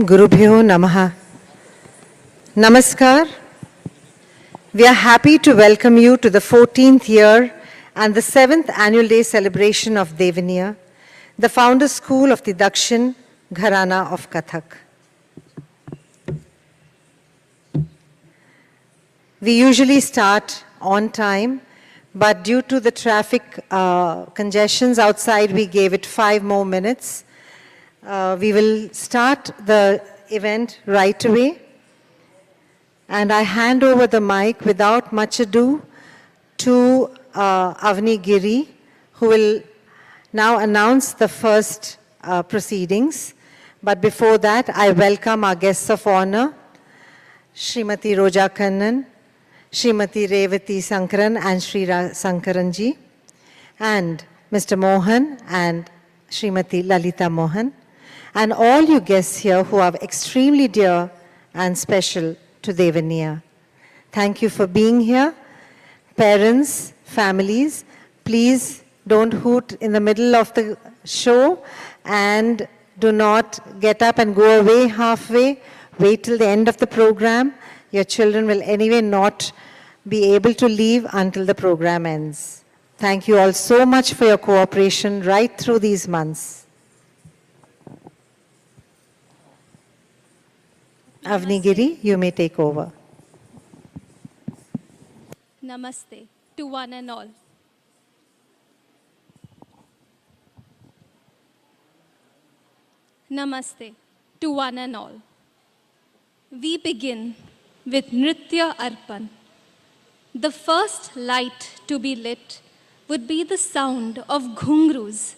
Gurubhyo Namaha. Namaskar. We are happy to welcome you to the 14th year and the 7th annual day celebration of Devaniya, the founder school of the Dakshin Gharana of Kathak. We usually start on time, but due to the traffic congestions outside, we gave it 5 more minutes. We will start the event right away. And I hand over the mic without much ado to Avni Giri, who will now announce the first proceedings. But before that, I welcome our guests of honor, Srimati Roja Kannan, Srimati Revati Sankaran and Sri Sankaranji, and Mr. Mohan and Srimati Lalita Mohan, and all you guests here who are extremely dear and special to Devaniya. Thank you for being here. Parents, families, please don't hoot in the middle of the show and do not get up and go away halfway. Wait till the end of the program. Your children will anyway not be able to leave until the program ends. Thank you all so much for your cooperation right through these months. Avni Giri, you may take over. Namaste to one and all. Namaste to one and all. We begin with Nritya Arpan. The first light to be lit would be the sound of ghungroos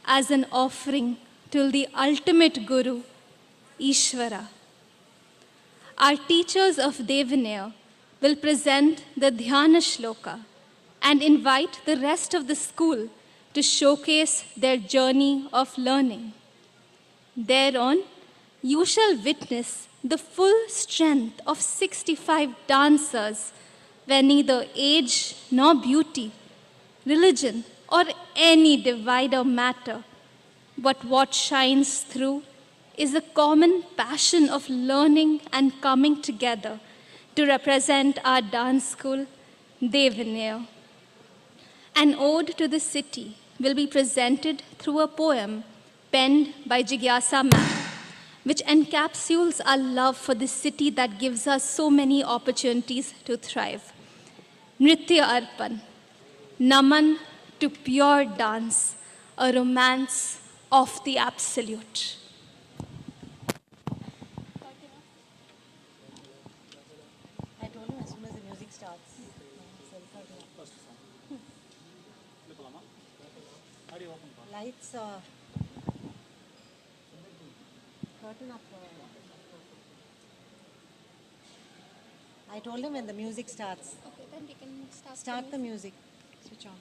as an offering to the ultimate Guru, Ishvara. Our teachers of Devaniya will present the Dhyana Shloka and invite the rest of the school to showcase their journey of learning. Thereon, you shall witness the full strength of 65 dancers where neither age nor beauty, religion or any divider matter, but what shines through is a common passion of learning and coming together to represent our dance school, Devaniya. An ode to the city will be presented through a poem penned by Jigyasa Ma'am, which encapsulates our love for the city that gives us so many opportunities to thrive. Nritya Arpan, Naman to pure dance, a romance of the absolute. Lights curtain up. I told him when the music starts. Okay, then we can Start the music. Switch on.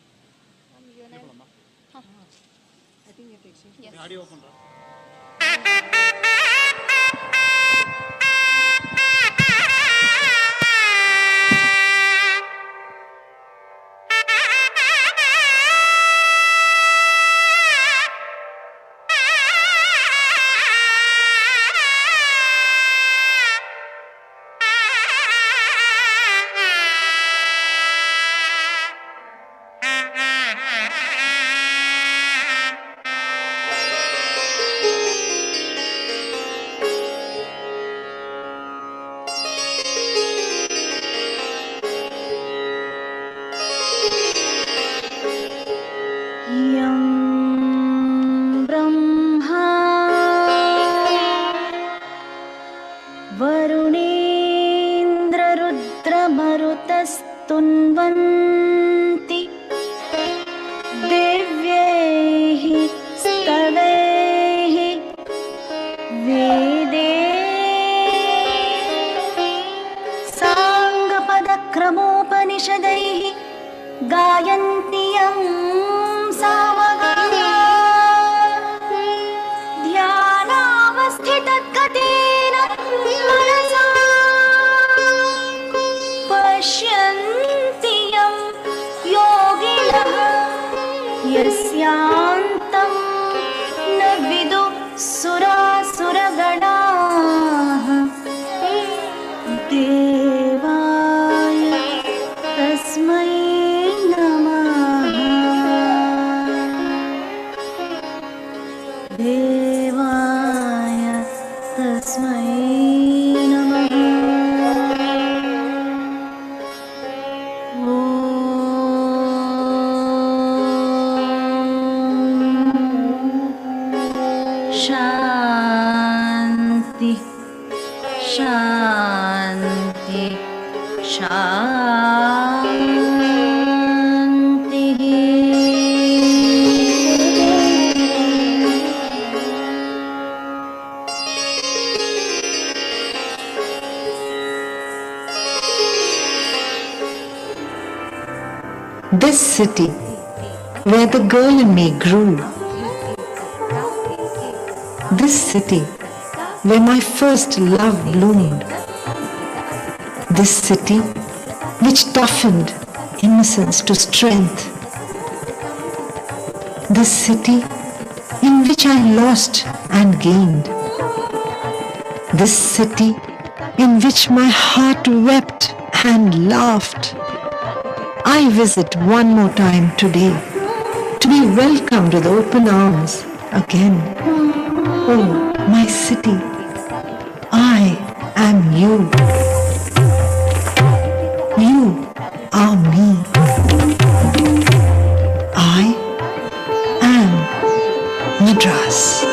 Huh. I think you fix it. Yes. स्तुन्वन्ति दिव्यैः स्तवैः वेदैः साङ्गपदक्रमोपनिषदैः गायन्ति यं सामगाः ध्यानावस्थितगतेन मनसा पश्यन्ति यं योगिनः यस्यान्तं न विदुः सुरासुरगणाः This city, where the girl in me grew. This city, where my first love bloomed. This city, which toughened innocence to strength. This city, in which I lost and gained. This city, in which my heart wept and laughed. I visit one more time today, to be welcomed with open arms again. Oh, my city, I am you. You are me. I am Madras.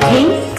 Thank you.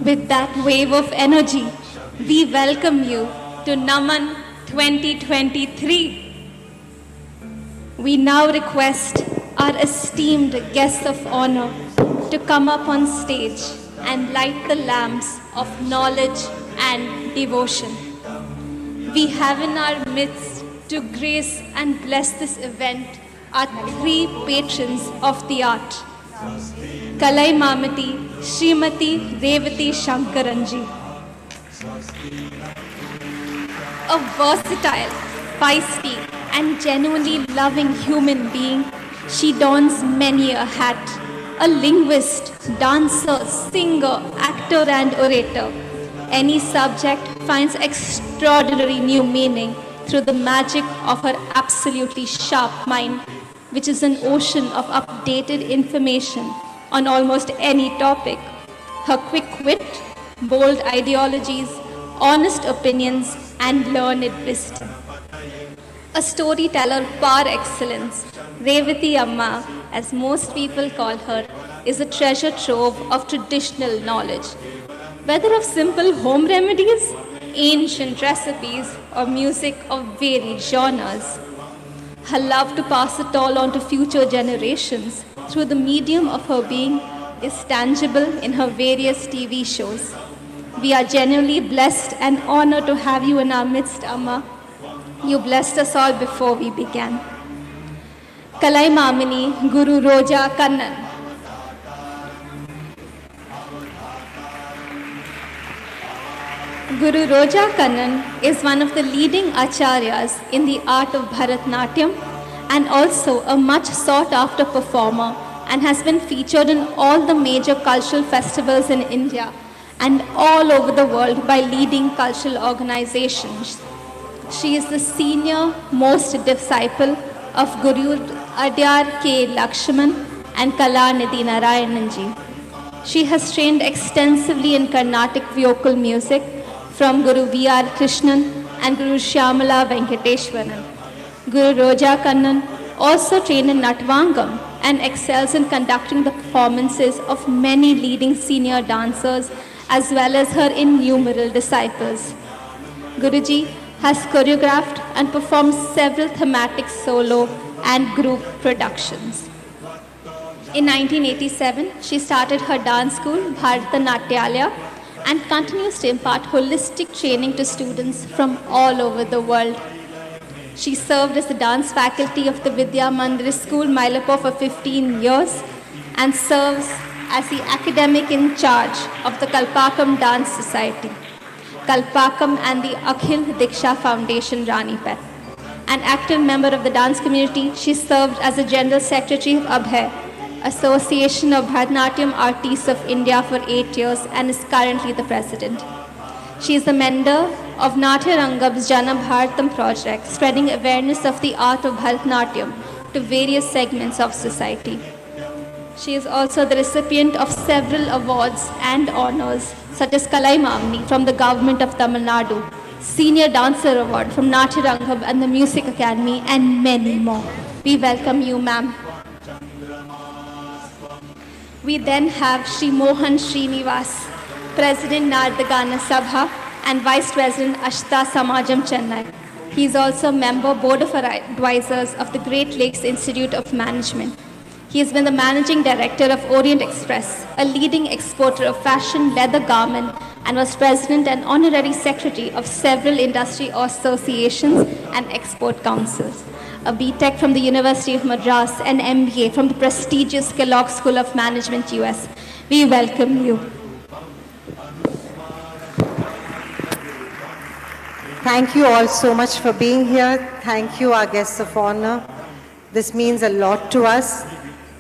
With that wave of energy, we welcome you to Naman 2023. We now request our esteemed guests of honor to come up on stage and light the lamps of knowledge and devotion. We have in our midst to grace and bless this event our three patrons of the art. Kalai Mamati, Srimati Revati Shankaranji. A versatile, feisty, and genuinely loving human being, she dons many a hat. A linguist, dancer, singer, actor, and orator. Any subject finds extraordinary new meaning through the magic of her absolutely sharp mind, which is an ocean of updated information on almost any topic. Her quick wit, bold ideologies, honest opinions, and learned wisdom. A storyteller par excellence, Revati Amma, as most people call her, is a treasure trove of traditional knowledge. Whether of simple home remedies, ancient recipes, or music of varied genres. Her love to pass it all on to future generations through the medium of her being is tangible in her various TV shows. We are genuinely blessed and honored to have you in our midst, Amma. You blessed us all before we began. Kalai Mamini Guru Roja Kannan. Guru Roja Kannan is one of the leading acharyas in the art of Bharatnatyam and also a much sought after performer and has been featured in all the major cultural festivals in India and all over the world by leading cultural organizations. She is the senior most disciple of Guru Adyar K. Lakshman and Kalanidhi Narayananji. She has trained extensively in Carnatic vocal music from Guru V.R. Krishnan and Guru Shyamala Venkateshwaran. Guru Roja Kannan also trained in Natvangam and excels in conducting the performances of many leading senior dancers as well as her innumerable disciples. Guruji has choreographed and performed several thematic solo and group productions. In 1987, she started her dance school, Bharatanatyalaya, and continues to impart holistic training to students from all over the world. She served as the dance faculty of the Vidya Mandir School, Mylapore for 15 years and serves as the academic in charge of the Kalpakam Dance Society, Kalpakam and the Akhil Diksha Foundation, Ranipet. An active member of the dance community, she served as the General Secretary of Abhay, Association of Bharatanatyam Artists of India for 8 years and is currently the president. She is the member of Natya Rangam's Jana Bharatam project, spreading awareness of the art of Bharatanatyam to various segments of society. She is also the recipient of several awards and honors, such as Kalai Mamni from the government of Tamil Nadu, Senior Dancer Award from Natya Rangam and the Music Academy, and many more. We welcome you, ma'am. We then have Shri Mohan Srinivas, President Nardagana Sabha and Vice President Ashta Samajam Chennai. He is also a member Board of Advisors of the Great Lakes Institute of Management. He has been the Managing Director of Orient Express, a leading exporter of fashion leather garment, and was President and Honorary Secretary of several industry associations and export councils. A B.Tech from the University of Madras and MBA from the prestigious Kellogg School of Management, US. We welcome you. Thank you all so much for being here. Thank you, our guests of honor. This means a lot to us.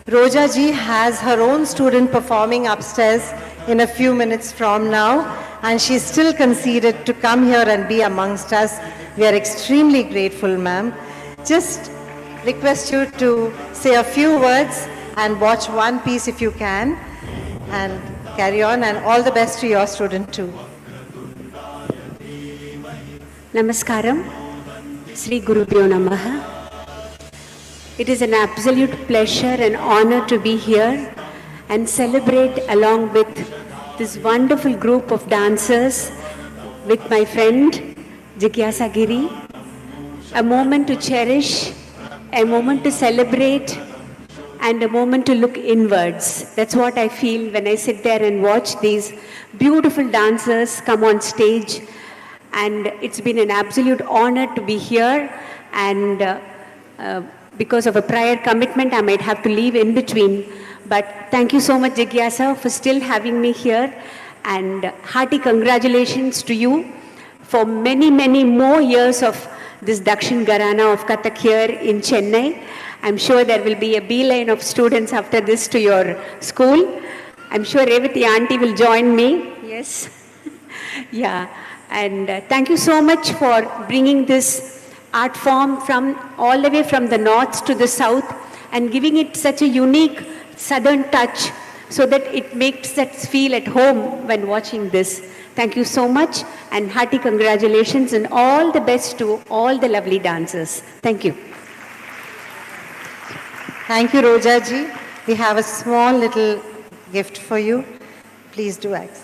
Roja ji has her own student performing upstairs in a few minutes from now, and she's still conceded to come here and be amongst us. We are extremely grateful, ma'am. Just request you to say a few words and watch one piece if you can, and carry on, and all the best to your student too. Namaskaram, Sri Gurubhyo Namaha. It is an absolute pleasure and honor to be here and celebrate along with this wonderful group of dancers with my friend Jigyasa Giri. A moment to cherish, a moment to celebrate, and a moment to look inwards. That's what I feel when I sit there and watch these beautiful dancers come on stage. And it's been an absolute honor to be here. And because of a prior commitment, I might have to leave in between. But thank you so much, Jigyasa, for still having me here. And hearty congratulations to you for many, many more years of this Dakshin Gharana of Kathak here in Chennai. I'm sure there will be a beeline of students after this to your school. I'm sure Revati auntie will join me. Yes. Yeah. And thank you so much for bringing this art form from all the way from the north to the south and giving it such a unique southern touch so that it makes us feel at home when watching this. Thank you so much and hearty congratulations and all the best to all the lovely dancers. Thank you. Thank you, Roja ji. We have a small little gift for you. Please do accept.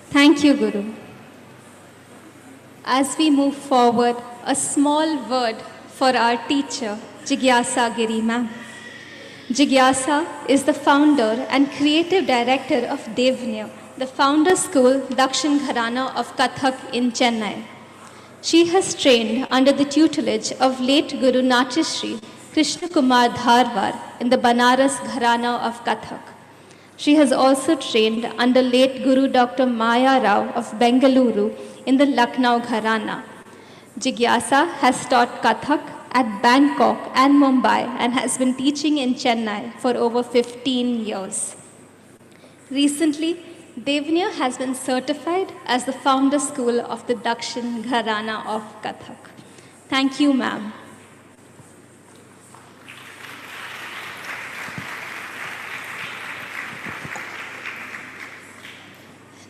Thank you, Guru. As we move forward, a small word for our teacher, Jigyasa Giri ma'am. Jigyasa is the founder and creative director of Devaniya, the founder school Dakshin Gharana of Kathak in Chennai. She has trained under the tutelage of late Guru Natishri Krishna Kumar Dharwar in the Banaras Gharana of Kathak. She has also trained under late Guru Dr. Maya Rao of Bengaluru in the Lucknow Gharana. Jigyasa has taught Kathak at Bangkok and Mumbai and has been teaching in Chennai for over 15 years. Recently, Devaniya has been certified as the founder school of the Dakshin Gharana of Kathak. Thank you, ma'am.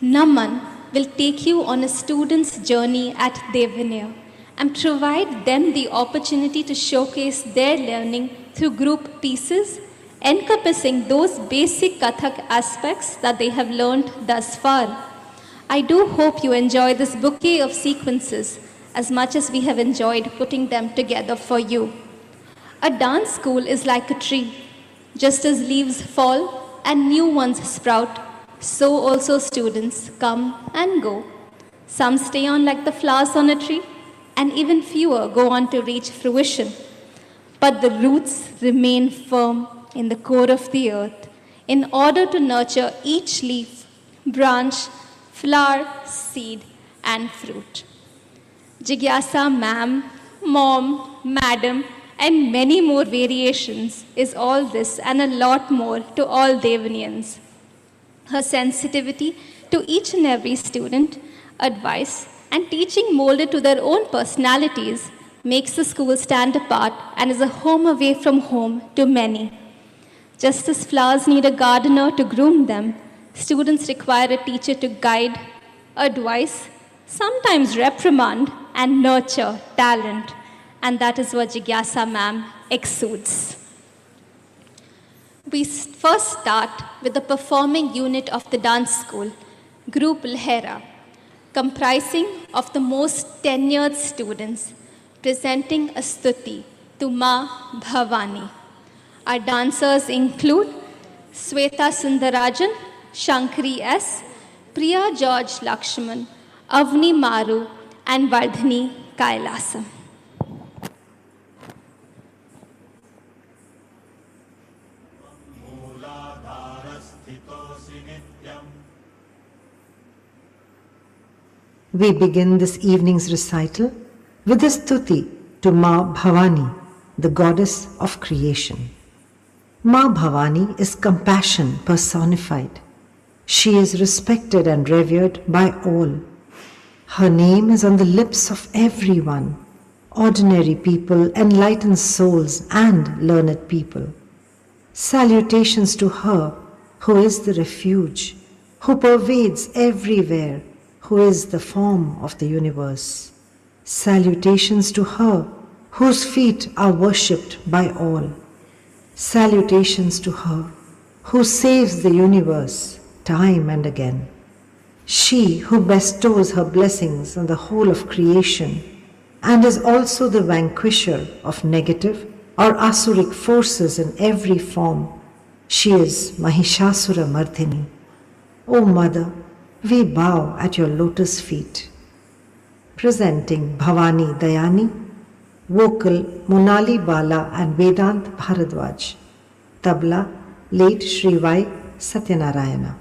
Naman will take you on a student's journey at Devaniya and provide them the opportunity to showcase their learning through group pieces, encompassing those basic Kathak aspects that they have learned thus far. I do hope you enjoy this bouquet of sequences as much as we have enjoyed putting them together for you. A dance school is like a tree. Just as leaves fall and new ones sprout, so also students come and go. Some stay on like the flowers on a tree, and even fewer go on to reach fruition. But the roots remain firm in the core of the earth in order to nurture each leaf, branch, flower, seed, and fruit. Jigyasa ma'am, mom, madam, and many more variations is all this and a lot more to all Devaniyans. Her sensitivity to each and every student, advice, and teaching molded to their own personalities makes the school stand apart and is a home away from home to many. Just as flowers need a gardener to groom them, students require a teacher to guide, advise, sometimes reprimand, and nurture talent. And that is what Jigyasa ma'am exudes. We first start with the performing unit of the dance school, Group Lehra, comprising of the most tenured students, presenting a stuti to Ma Bhavani. Our dancers include Sweta Sundarajan, Shankari S., Priya George Lakshman, Avni Maru, and Vardhani Kailasam. We begin this evening's recital with a stuti to Ma Bhavani, the goddess of creation. Ma Bhavani is compassion personified. She is respected and revered by all. Her name is on the lips of everyone, ordinary people, enlightened souls, and learned people. Salutations to her who is the refuge, who pervades everywhere, who is the form of the universe. Salutations to her whose feet are worshipped by all. Salutations to her who saves the universe time and again. She who bestows her blessings on the whole of creation and is also the vanquisher of negative or asuric forces in every form. She is Mahishasura Mardhini. O Mother, we bow at your lotus feet. Presenting Bhavani Dayani, vocal Monali Bala and Vedant Bharadwaj, tabla late Shri Y. Satyanarayana.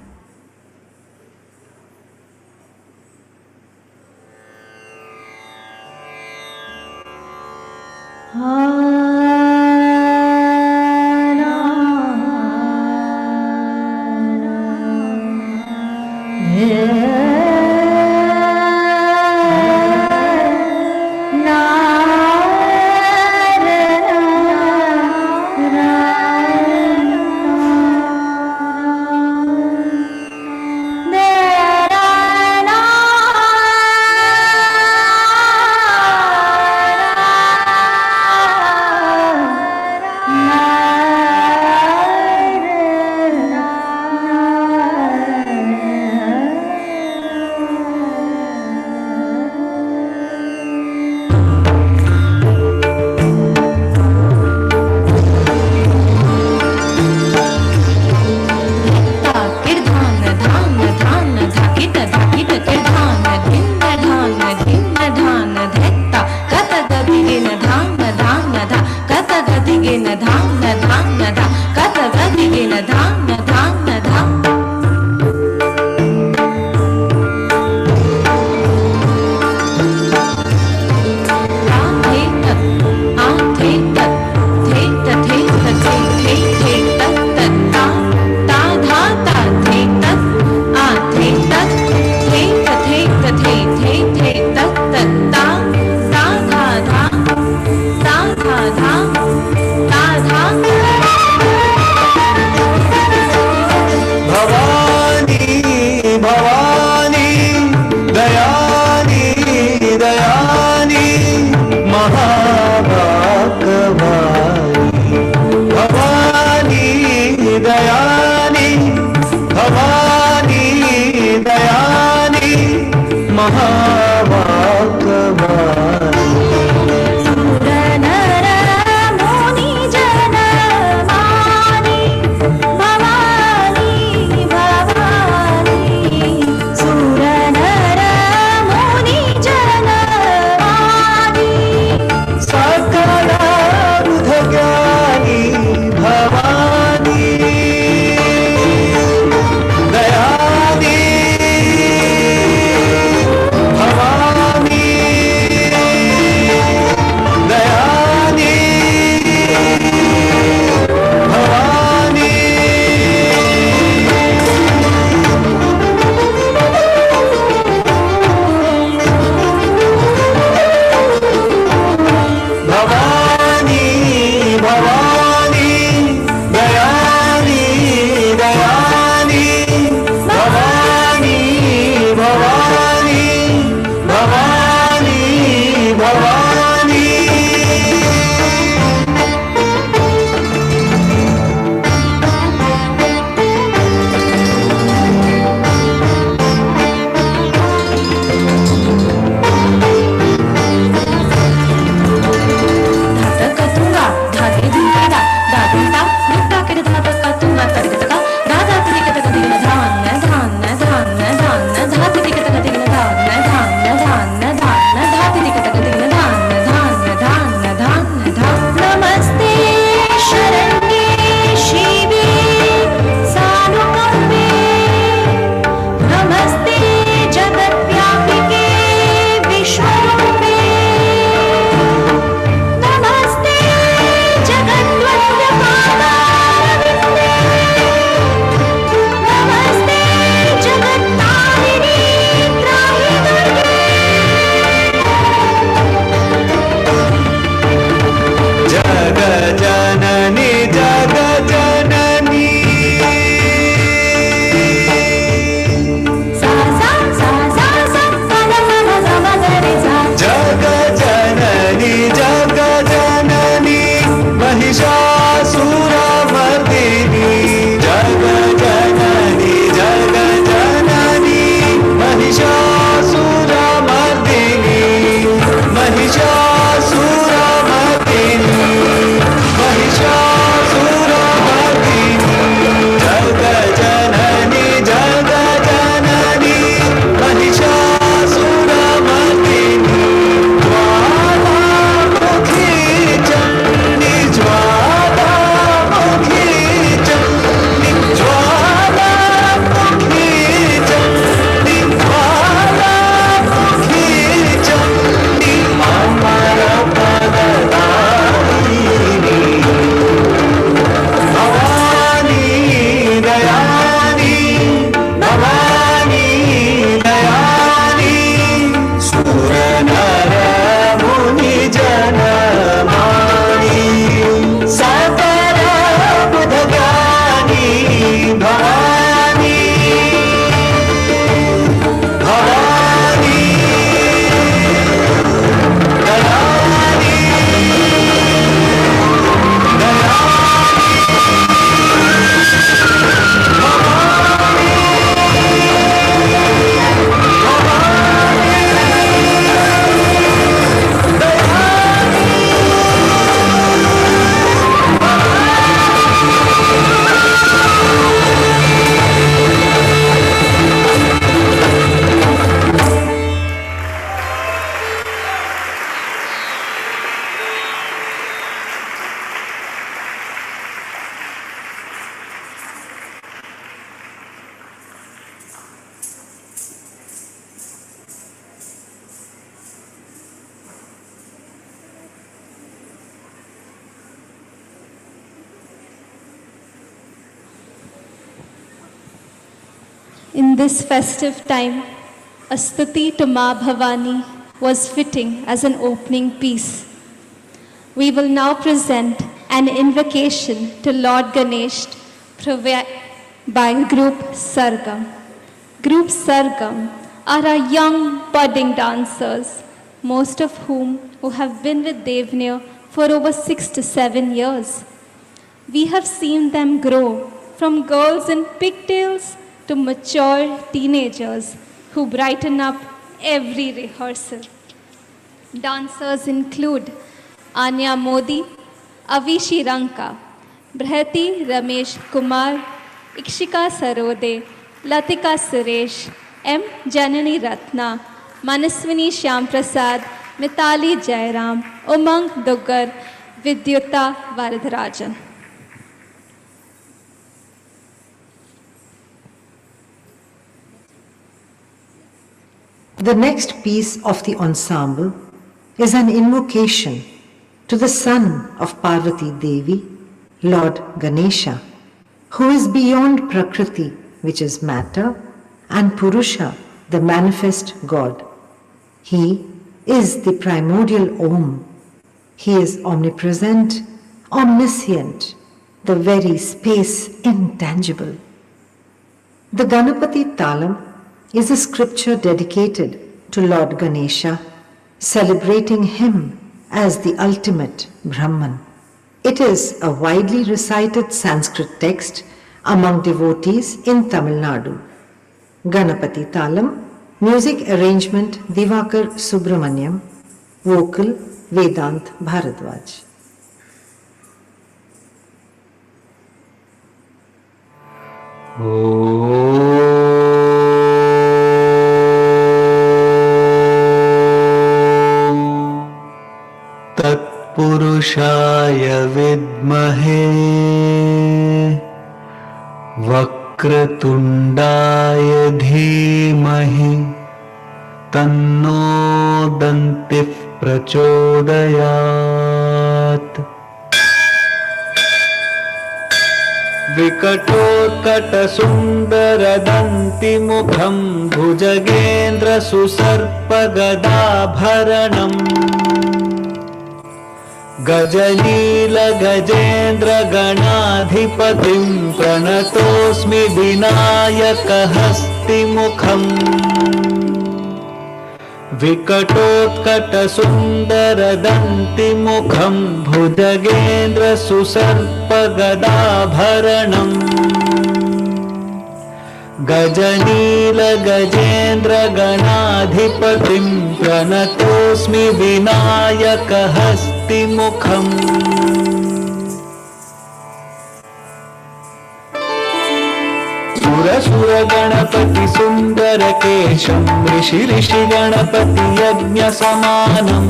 In this festive time, a stuti to Ma Bhavani was fitting as an opening piece. We will now present an invocation to Lord Ganesh by Group Sargam. Group Sargam are our young budding dancers, most of whom who have been with Devaniya for over 6 to 7 years. We have seen them grow from girls in pigtails to mature teenagers who brighten up every rehearsal. Dancers include Anya Modi, Avishi Ranka, Brahati Ramesh Kumar, Ikshika Sarode, Latika Suresh, M. Janani Ratna, Manaswini Shyam Prasad, Mitali Jairam, Umang Duggar, Vidyuta Varadarajan. The next piece of the ensemble is an invocation to the son of Parvati Devi, Lord Ganesha, who is beyond Prakriti, which is matter, and Purusha, the manifest God. He is the primordial Om. He is omnipresent, omniscient, the very space intangible. The Ganapati Talam is a scripture dedicated to Lord Ganesha, celebrating him as the ultimate Brahman. It is a widely recited Sanskrit text among devotees in Tamil Nadu. Ganapati Talam, music arrangement Divakar Subramaniam, vocal Vedant Bharadwaj. तत्पुरुषाय विद्महे वक्रतुण्डाय धीमहि तन्नो दन्तिः प्रचोदयात् विकटोत्कटसुन्दरदन्तिमुखं भुजगेन्द्रसुसर्पगदाभरणम् गजनीलगजेन्द्रगणाधिपतिं प्रणतोऽस्मि विनायकहस्तिमुखम् विकटोत्कटसुन्दरदन्तिमुखं भुजगेन्द्रसुसर्पगदाभरणम् गजनीलगजेन्द्रगणाधिपतिं प्रणतोऽस्मि विनायकहस्तिमुखम् सुरसुरगणपति सुन्दरकेशं ऋषिगणपति यज्ञसमानम्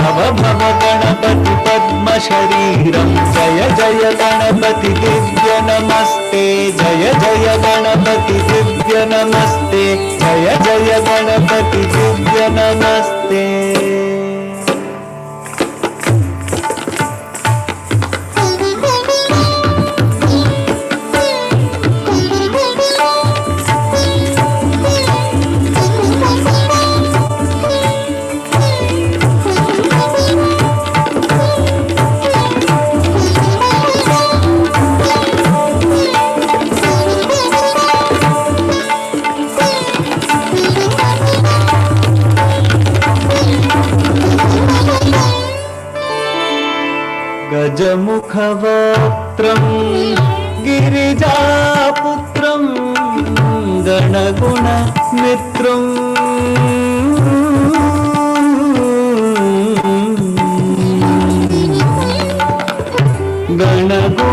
भव गणपति पद्मशरीरं जय जय गणपति दिव्य नमस्ते जय जय गणपति दिव्य नमस्ते जय जय गणपति दिव्य नमस्ते गजमुखवक्त्रं गिरिजापुत्रं गणगुणमित्रं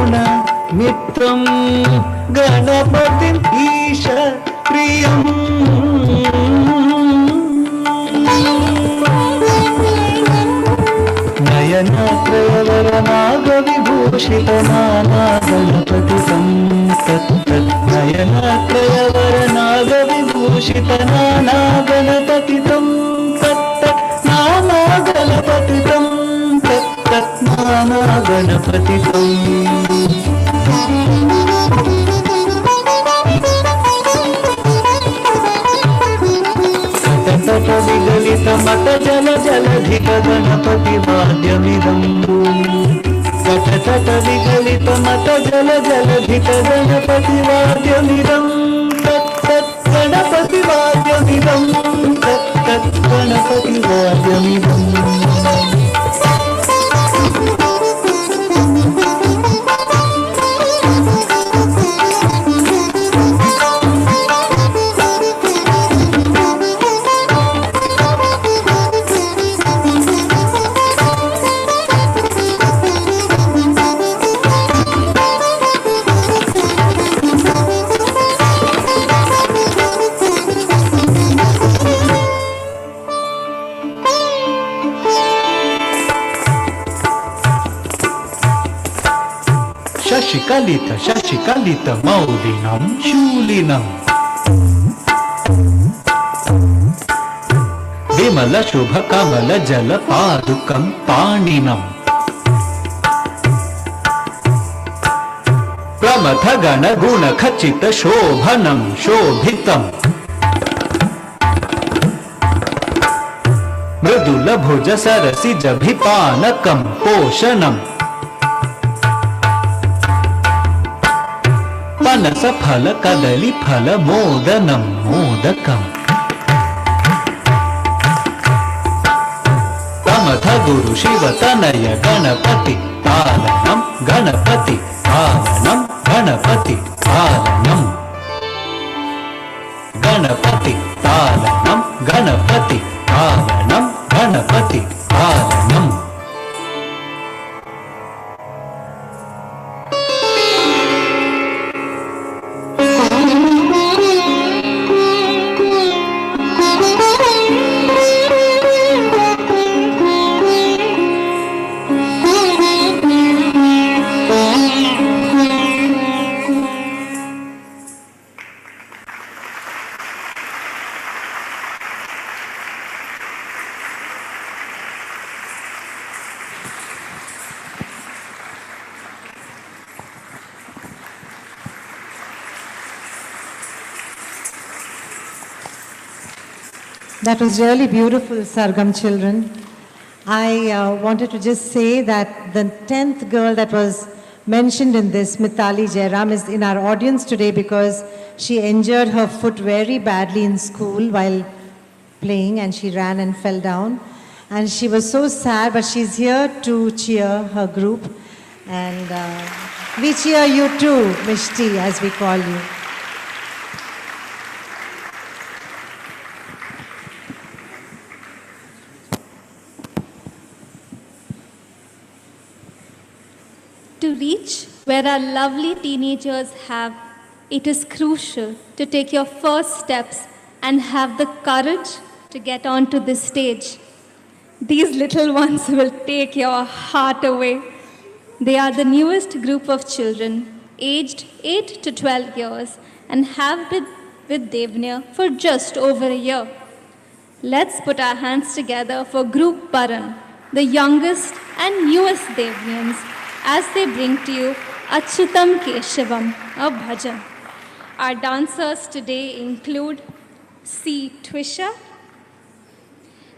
गणगुणमित्रं गणपतिं ईश प्रियम् नयनत्रयवरनागविभूषितनाना गणपतितं नयनत्रयवरनागविभूषितनाना गणपतितं नाना गणपतितं नाना गणपतितं तट विगलित मत जल जलधिक गणपति वाद्यमिदम् तट विगलित मत जल जलधिक गणपति वाद्यमिदम् तत् गणपति वाद्यमिदम् तत् गणपति वाद्यमिदम् शशिकलित मौलिनं शूलिनम् विमल शुभ कमल जल पादुकं पाणिनम् प्रमथ गण गुण खचित शोभनं शोभितम् मृदुल भुज सरसिज भिपानकं पोषणम् पनस फल कदली फल मोदनं मोदकम् प्रमथ गुरु शिव तनय गणपति पालनं गणपति पालनं गणपति पालनं गणपति पालनं गणपति पालनं गणपति पालनम् That was really beautiful, Sargam children. I wanted to just say that the 10th girl that was mentioned in this, Mithali Jairam, is in our audience today because she injured her foot very badly in school while playing, and she ran and fell down. And she was so sad, but she's here to cheer her group. And we cheer you too, Mishti, as we call you. To reach where our lovely teenagers have, it is crucial to take your first steps and have the courage to get onto this stage. These little ones will take your heart away. They are the newest group of children, aged 8 to 12 years, and have been with Devaniya for just over a year. Let's put our hands together for Group Paran, the youngest and newest Devaniyans, as they bring to you Achyutam Keshavam, a bhajan. Our dancers today include C. Twisha,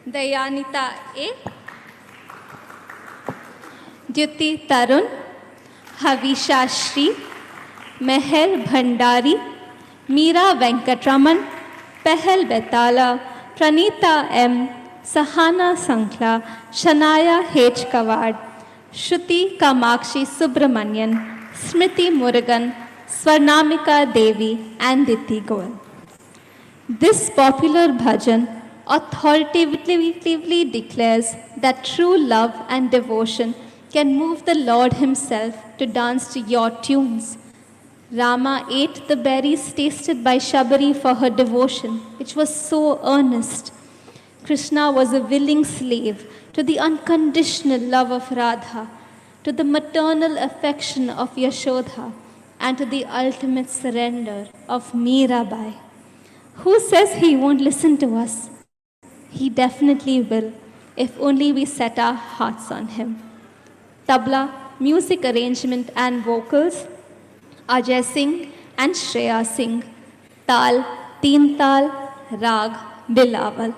Dayanita A, Dyuti Tarun, Havisha Shri, Meher Bhandari, Meera Venkatraman, Pehel Betala, Pranita M, Sahana Sankla, Shanaya H. Kawad, Shruti Kamakshi Subramanian, Smriti Murugan, Swarnamika Devi, and Diti Goel. This popular bhajan authoritatively declares that true love and devotion can move the Lord himself to dance to your tunes. Rama ate the berries tasted by Shabari for her devotion, which was so earnest. Krishna was a willing slave to the unconditional love of Radha, to the maternal affection of Yashodha, and to the ultimate surrender of Mirabai. Who says he won't listen to us? He definitely will, if only we set our hearts on him. Tabla, music arrangement and vocals, Ajay Singh and Shreya Singh. Tal, Teen Tal, Rag, Bilawal.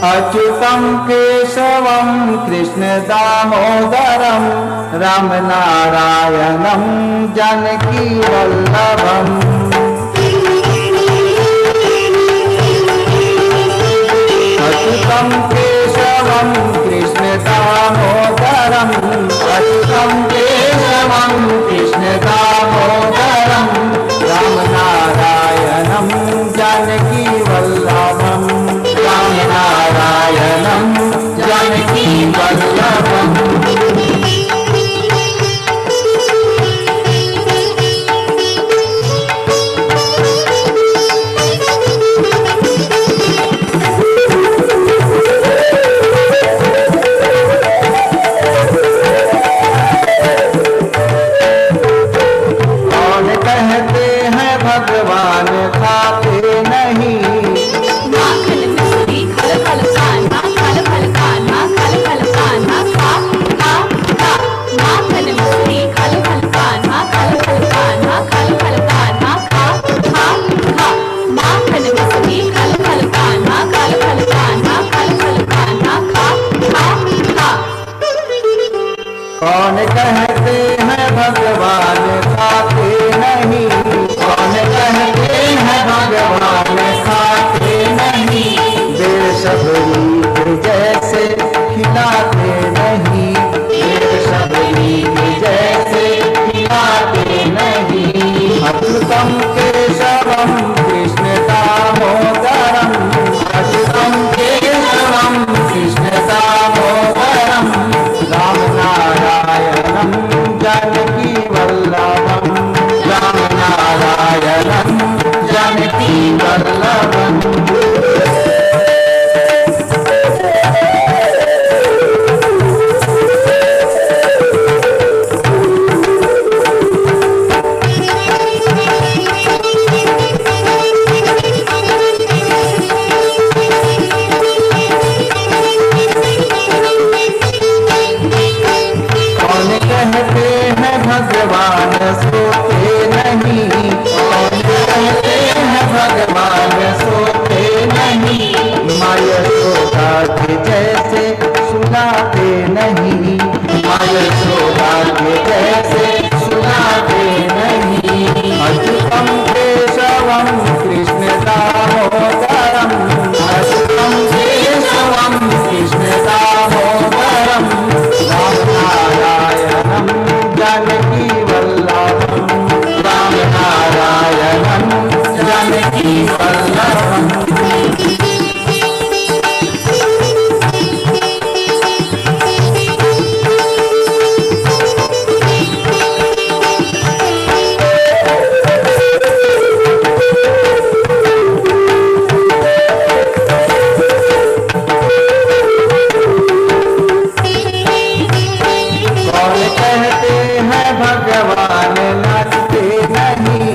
अच्युतं केशवं कृष्णदामोदरं रामनारायणं जानकीवल्लभम् अच्युतं केशवं कृष्णदामोदरम् अच्युतं केशवं कृष्णदामोदरं रामनारायणं जानकीवल्लभम् रामनारायणं जानकीवल्लभम् कौन कहते हैं भगवान खाते नहीं माखन मिश्री खल खल खाना खल खल खाना खल खल खाना खा खा खा माखन मिश्री खल खल खाना खल खल खाना खल खल खाना खा खा खा माखन मिश्री खल खल खाना खल खल खाना खल खल खाना खा खा खा कौन कहते हैं भगवान खाते नहीं कौन कहते हैं भगवान खाते नहीं बेसब्री के जैसे खिलाते नहीं बेसब्री के जैसे खिलाते नहीं अच्युतं केशवं कृष्ण दामोदरम् अच्युतं केशवं कृष्ण दामोदरम् रामनारायणं जानकीवल्लभम् रामनारायणं जानकीवल्लभम् कौन कहते हैं भगवान सोते नहीं कौन कहते हैं भगवान सोते नहीं माया सोता के जैसे सुनाते नहीं माया सोता के जैसे सुनाते नहीं अच्युतं केशवं कृष्ण दामोदरम् अच्युतं केशवं कृष्ण दामोदरम् रामनारायणं जानकीवल्लभम् रामनारायणं जानकीवल्लभम् कौन कहते हैं भगवान नाचते नहीं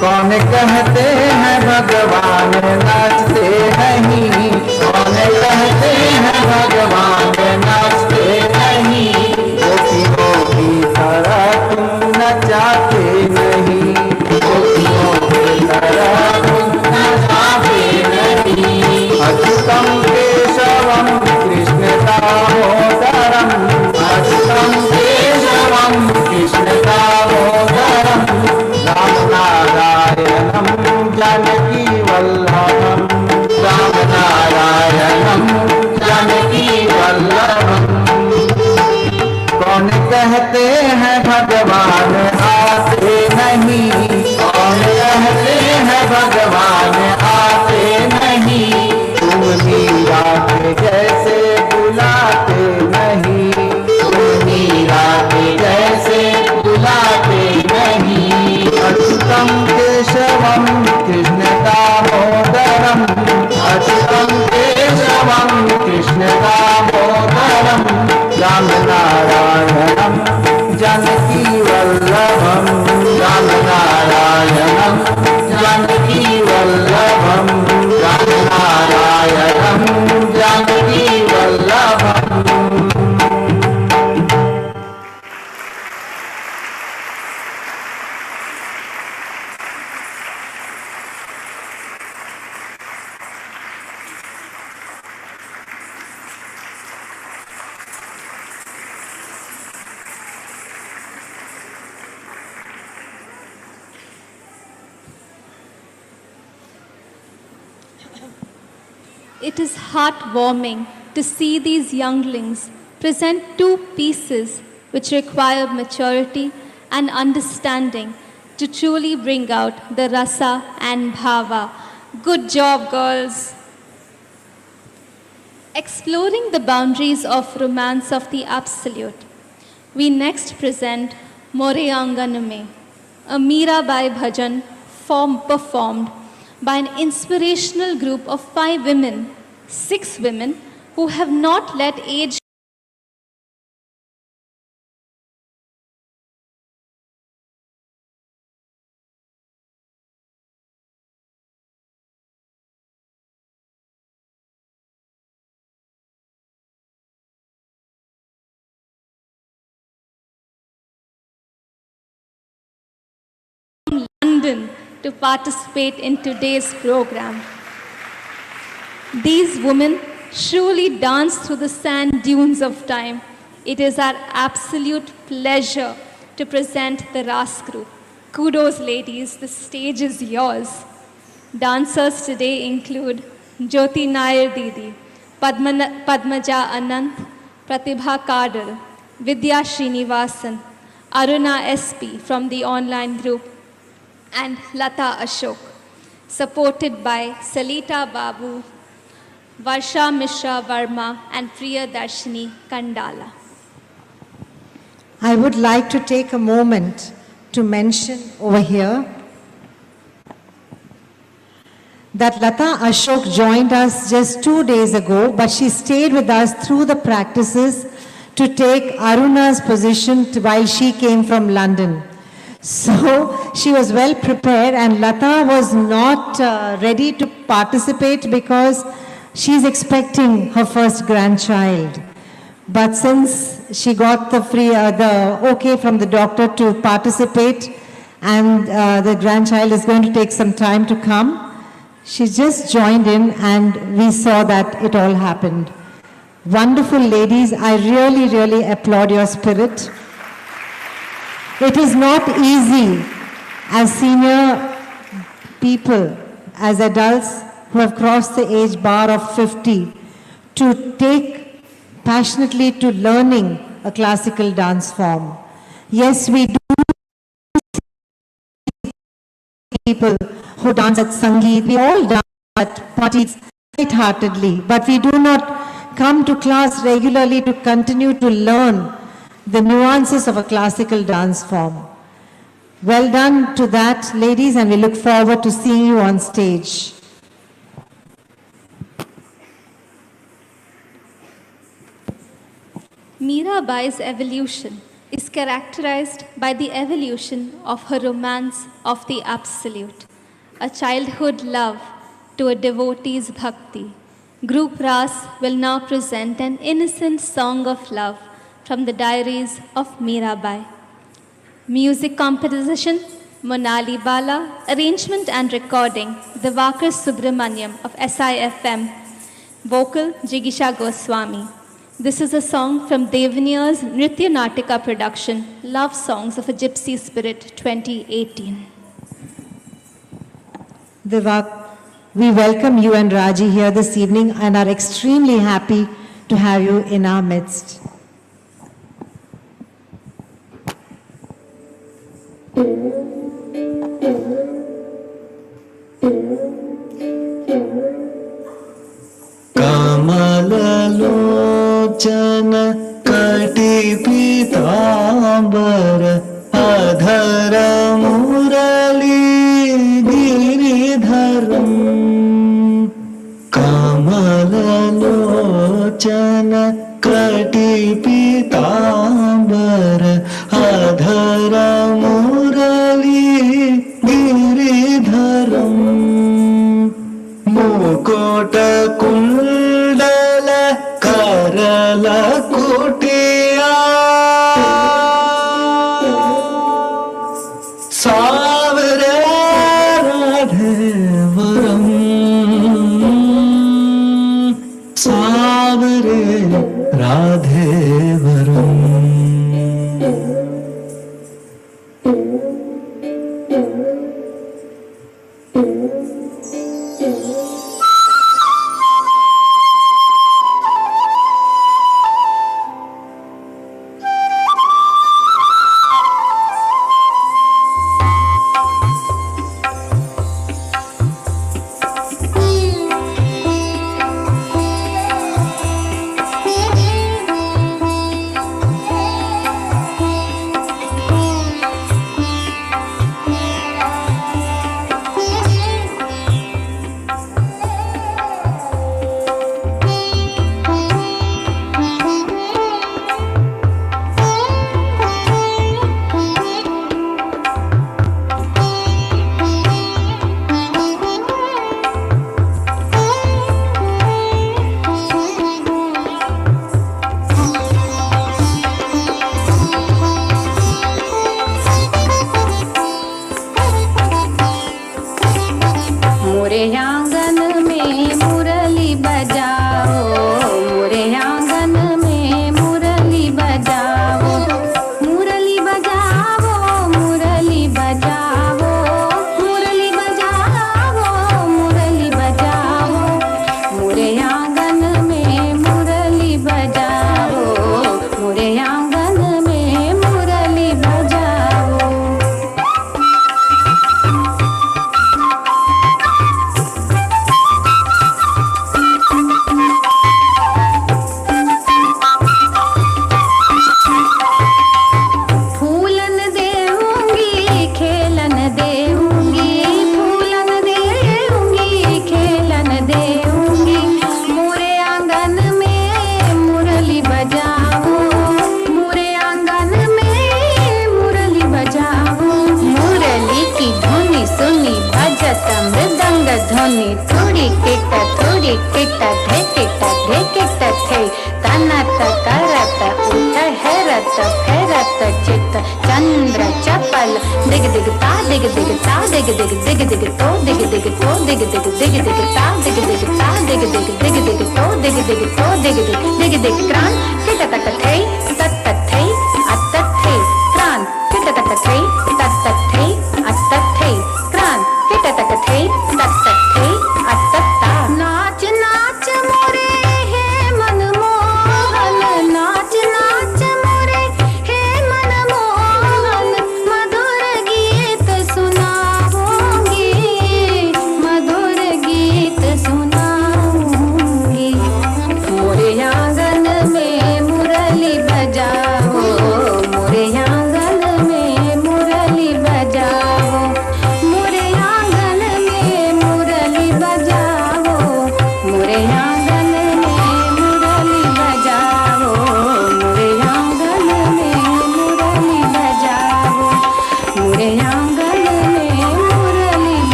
कौन कहते हैं भगवान नाचते नहीं, कौन कहते हैं भगवान नाचते नहीं, गोपियों की तरह तुम नचाते नहीं, गोपियों की तरह तुम नचाते नहीं। अच्युतम केशवम कृष्ण दामोदरम, अच्युतम केशवम कृष्ण दामोदरम, राम नारायणम जानकी वल्लभम, राम नारायणम जानकी वल्लभम। कौन कहते हैं भगवान आते नहीं, कौन कहते हैं भगवान आते नहीं, तुम मीरा के जैसे बुलाते नहीं, तुम मीरा के जैसे बुलाते नहीं। Achyutam Keshavam Krishna Damodaram, Achyutam Keshavam Krishna Damodaram, Ram नारायणम Janaki Vallabham, Ram नारायणम Janaki Vallabham, Ram नारायणम Janaki Vallabham. It is heartwarming to see these younglings present two pieces which require maturity and understanding to truly bring out the rasa and bhava. Good job, girls. Exploring the boundaries of romance of the absolute, we next present More Anganume, a Mirabai bhajan performed by an inspirational group of 5 women, 6 women who have not let age London to participate in today's program. These women truly dance through the sand dunes of time. It is our absolute pleasure to present the Ras group. Kudos, ladies, the stage is yours. Dancers today include Jyoti Nair Didi, Padmaja Anant, Pratibha Kadal, Vidya Srinivasan, Aruna SP from the online group, and Lata Ashok, supported by Salita Babu, Varsha Mishra Verma, and Priya Darshini Kandala. I would like to take a moment to mention over here that Lata Ashok joined us just 2 days ago, but she stayed with us through the practices to take Aruna's position while she came from London. So she was well prepared, and Lata was not ready to participate because she's expecting her first grandchild. But since she got the okay from the doctor to participate, and the grandchild is going to take some time to come, she just joined in and we saw that it all happened. Wonderful ladies, I really, really applaud your spirit. It is not easy as senior people, as adults who have crossed the age bar of 50, to take passionately to learning a classical dance form. Yes, we do people who dance at Sangeet, we all dance at parties lightheartedly, but we do not come to class regularly to continue to learn the nuances of a classical dance form. Well done to that, ladies, and we look forward to seeing you on stage. Mirabai's evolution is characterized by the evolution of her romance of the Absolute, a childhood love to a devotee's bhakti. Group Ras will now present an innocent song of love from the diaries of Mirabai. Music composition, Monali Bala. Arrangement and recording, Divakar Subramanyam of SIFM. Vocal, Jigisha Goswami. This is a song from Devaniya's Nritya Natika production, Love Songs of a Gypsy Spirit 2018. Divak, we welcome you and Raji here this evening and are extremely happy to have you in our midst. Kamallochan कटिपीताम्बर अधर मुरली गिरिधरम् कमललोचन कटिपीताम्बर अधर मुरली गिरिधरम् मुकुट कुंडल करल कुटिया सावरे राधेवरम सावरे राधेवरम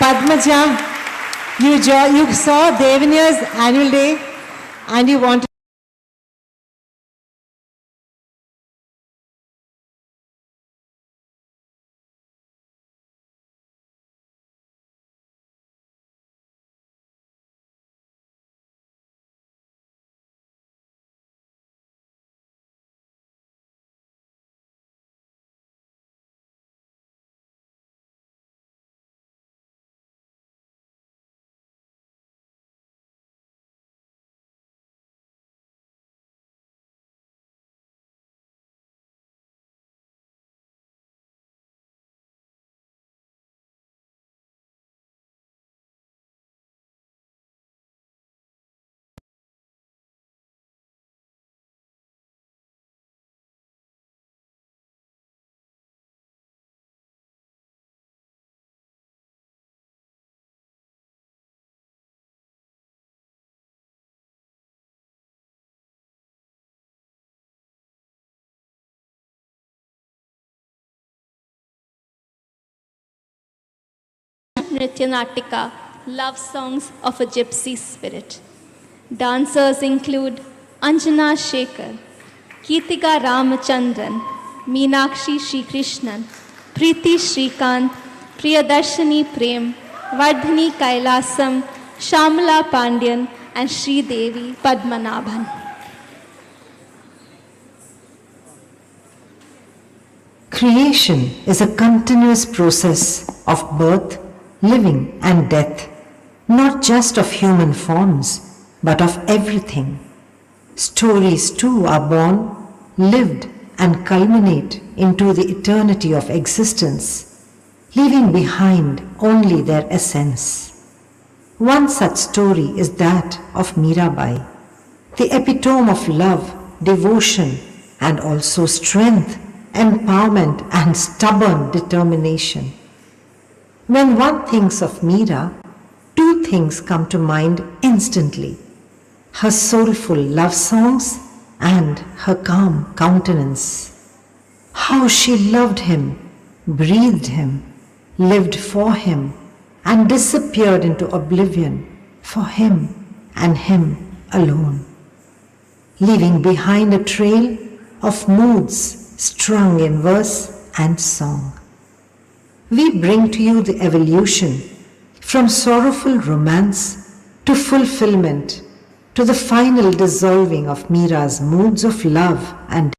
Padmaja, you saw Devaniya's annual day and you wanted Nritya Natika, love songs of a gypsy spirit. Dancers include Anjana Shekhar, Kirtika Ramachandran, Meenakshi Sri Krishnan, Preeti Shrikant, Priyadarshini Prem, Vardhini Kailasam, Shamala Pandyan, and Sri Devi Padmanabhan. creation is a continuous process of birth, living and death, not just of human forms, but of everything. Stories too are born, lived and culminate into the eternity of existence, leaving behind only their essence. One such story is that of Mirabai, the epitome of love, devotion and also strength, empowerment and stubborn determination. When one thinks of Meera, two things come to mind instantly: her soulful love songs and her calm countenance. How she loved him, breathed him, lived for him, and disappeared into oblivion for him and him alone, leaving behind a trail of moods strung in verse and song. We bring to you the evolution from sorrowful romance to fulfillment, to the final dissolving of Meera's moods of love and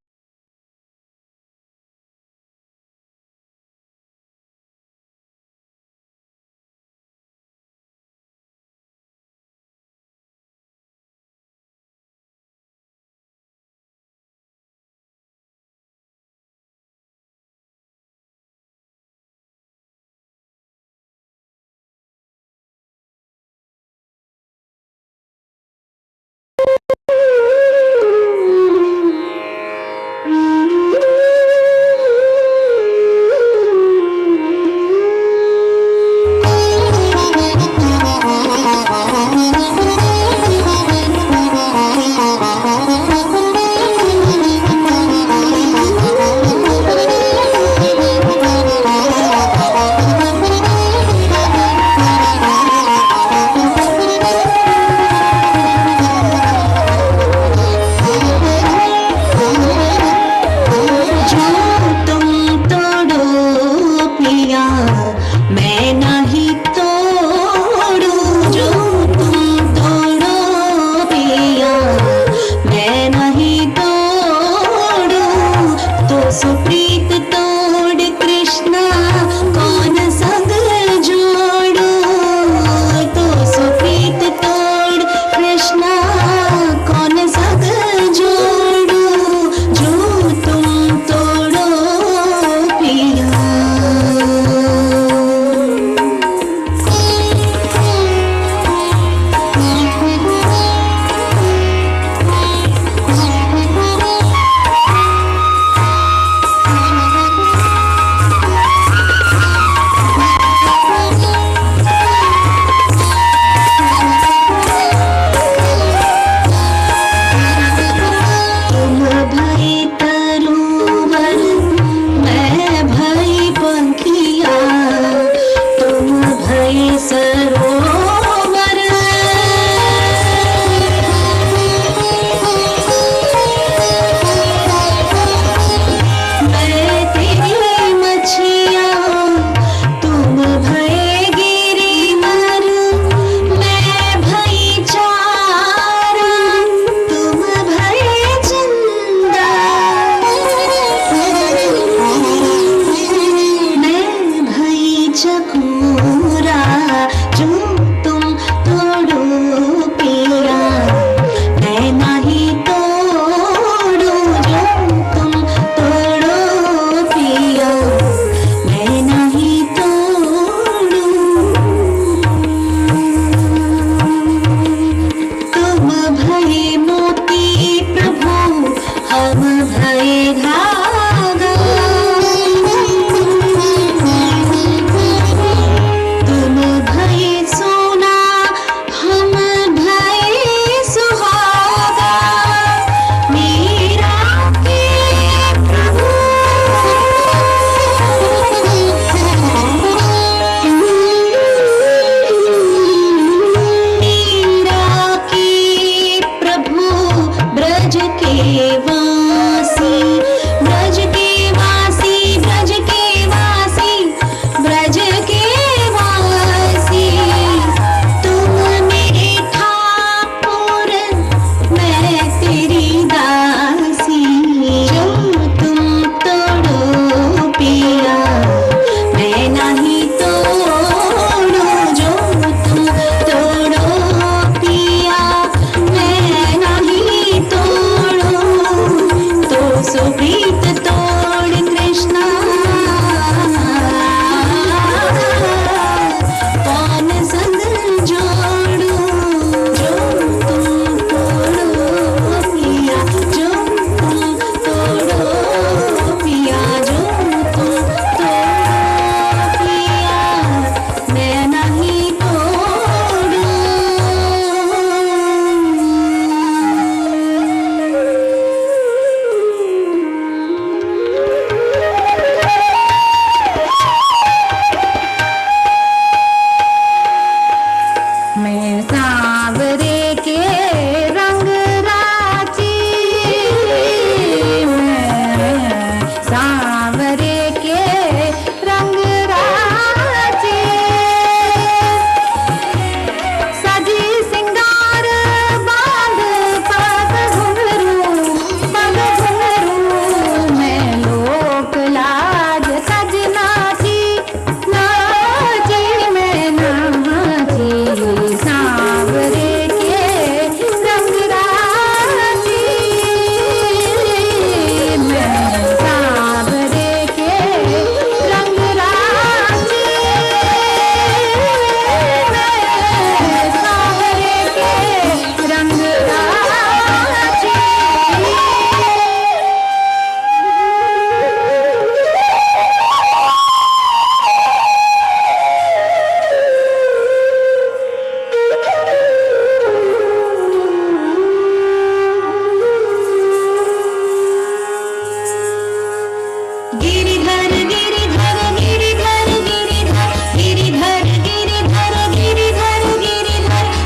Giridhar Giridhar Giridhar Giridhar Giridhar Giridhar Giridhar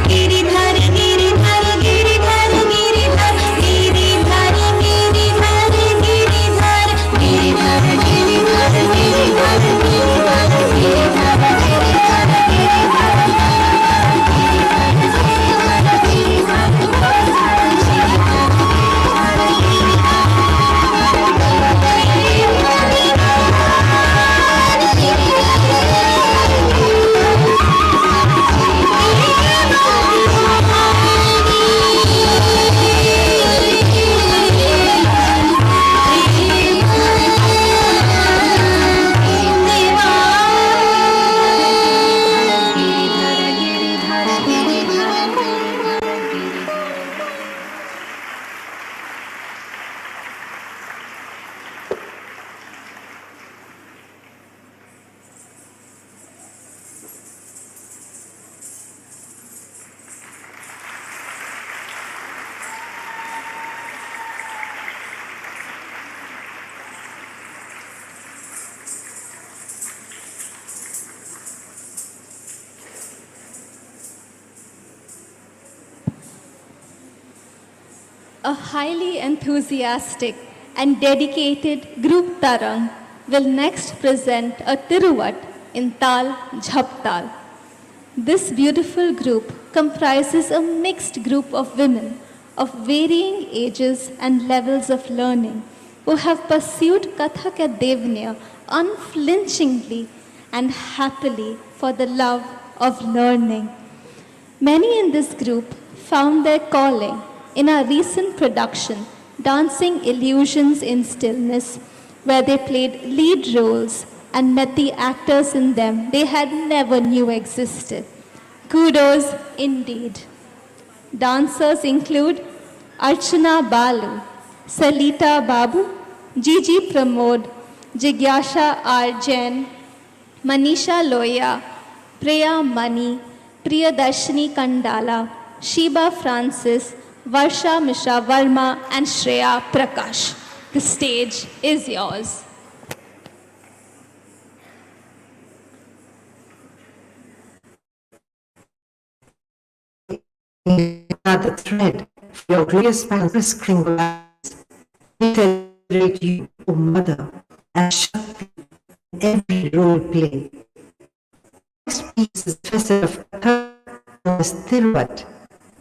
Giridhar Giridhar Giridhar Giridhar Giridhar Giridhar Giridhar Giridhar Giridhar A highly enthusiastic and dedicated group Tarang will next present a Tiruvat in Tal Jhaptal. This beautiful group comprises a mixed group of women of varying ages and levels of learning who have pursued Kathak at Devaniya unflinchingly and happily for the love of learning. Many in this group found their calling in our recent production, Dancing Illusions in Stillness, where they played lead roles and met the actors in them they had never knew existed. Kudos indeed. Dancers include Archana Balu, Salita Babu, Gigi Pramod, Jigyasha R. Jain, Manisha Loya, Priya Mani, Priyadarshini Kandala, Sheba Francis, Varsha Mishra Verma, and Shreya Prakash. The stage is yours. Another thread for your glorious pancreas cringolas. We celebrate you, O Mother, and Shakti in every role play. Next piece is Festival of Kathak, known as Tiruvat,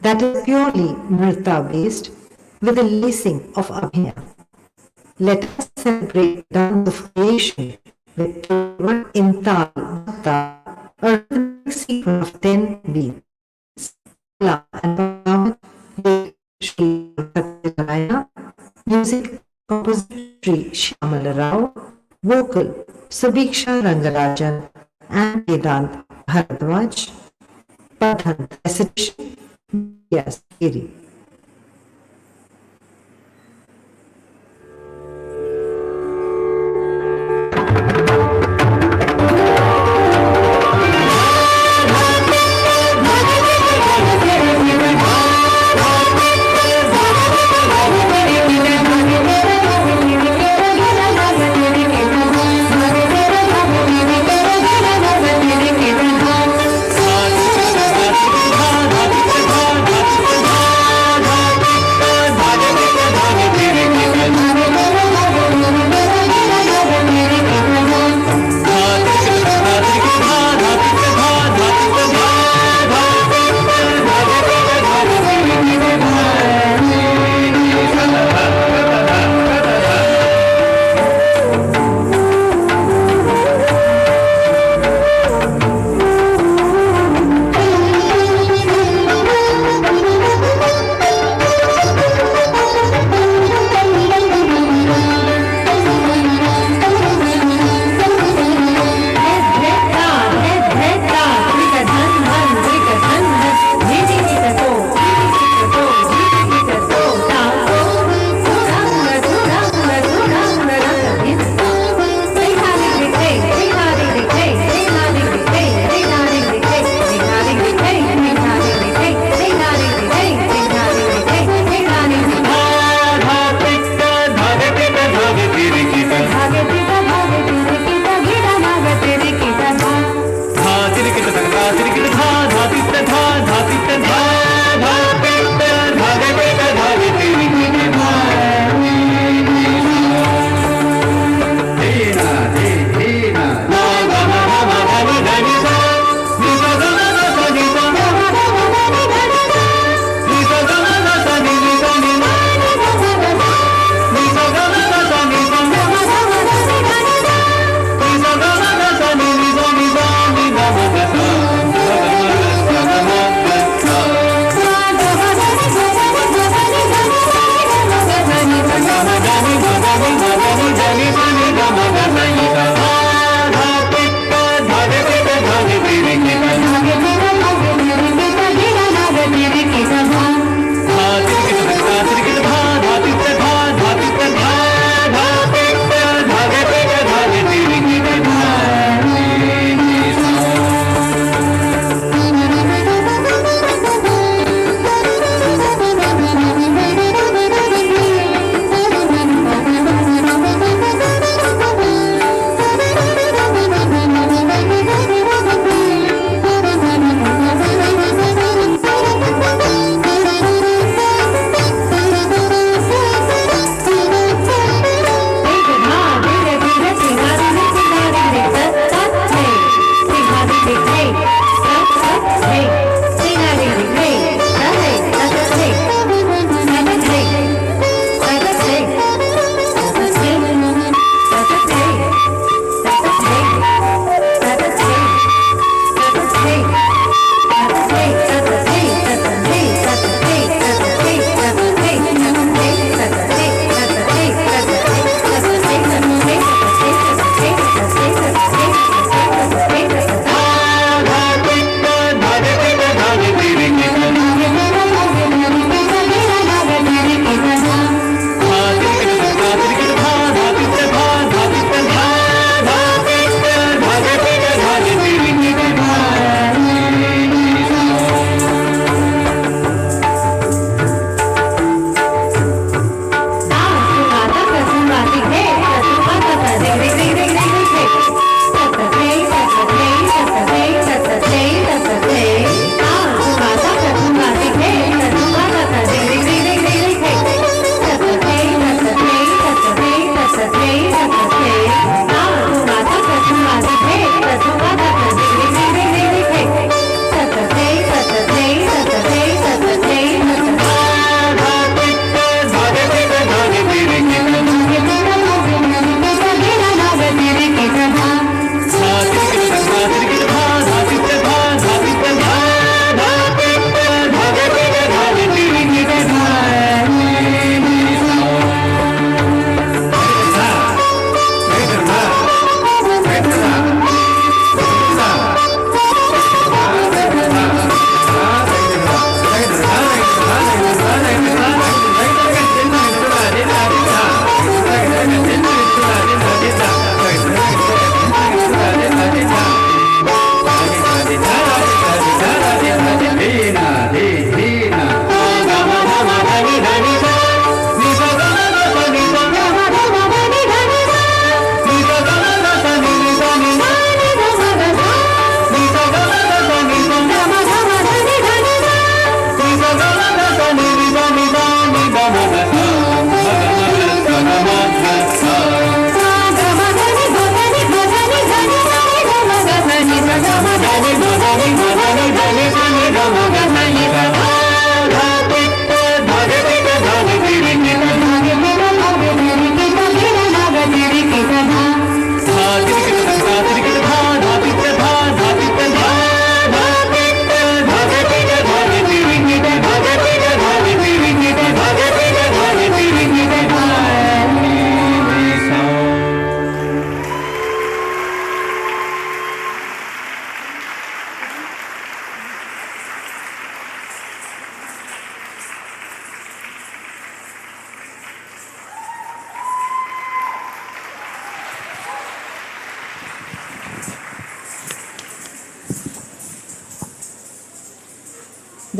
that is purely Nrita based with a lacing of Abhinaya. Let us celebrate the dance of creation with Tiruvat in Tal Jhaptal, a rhythmic sequence of 10 beats. And performed by Shri Dakshin Gharana, music composition Shyamal Rao, vocal Subiksha Rangarajan and Vedant Bharadwaj, Padhan recitation Yes, Giri.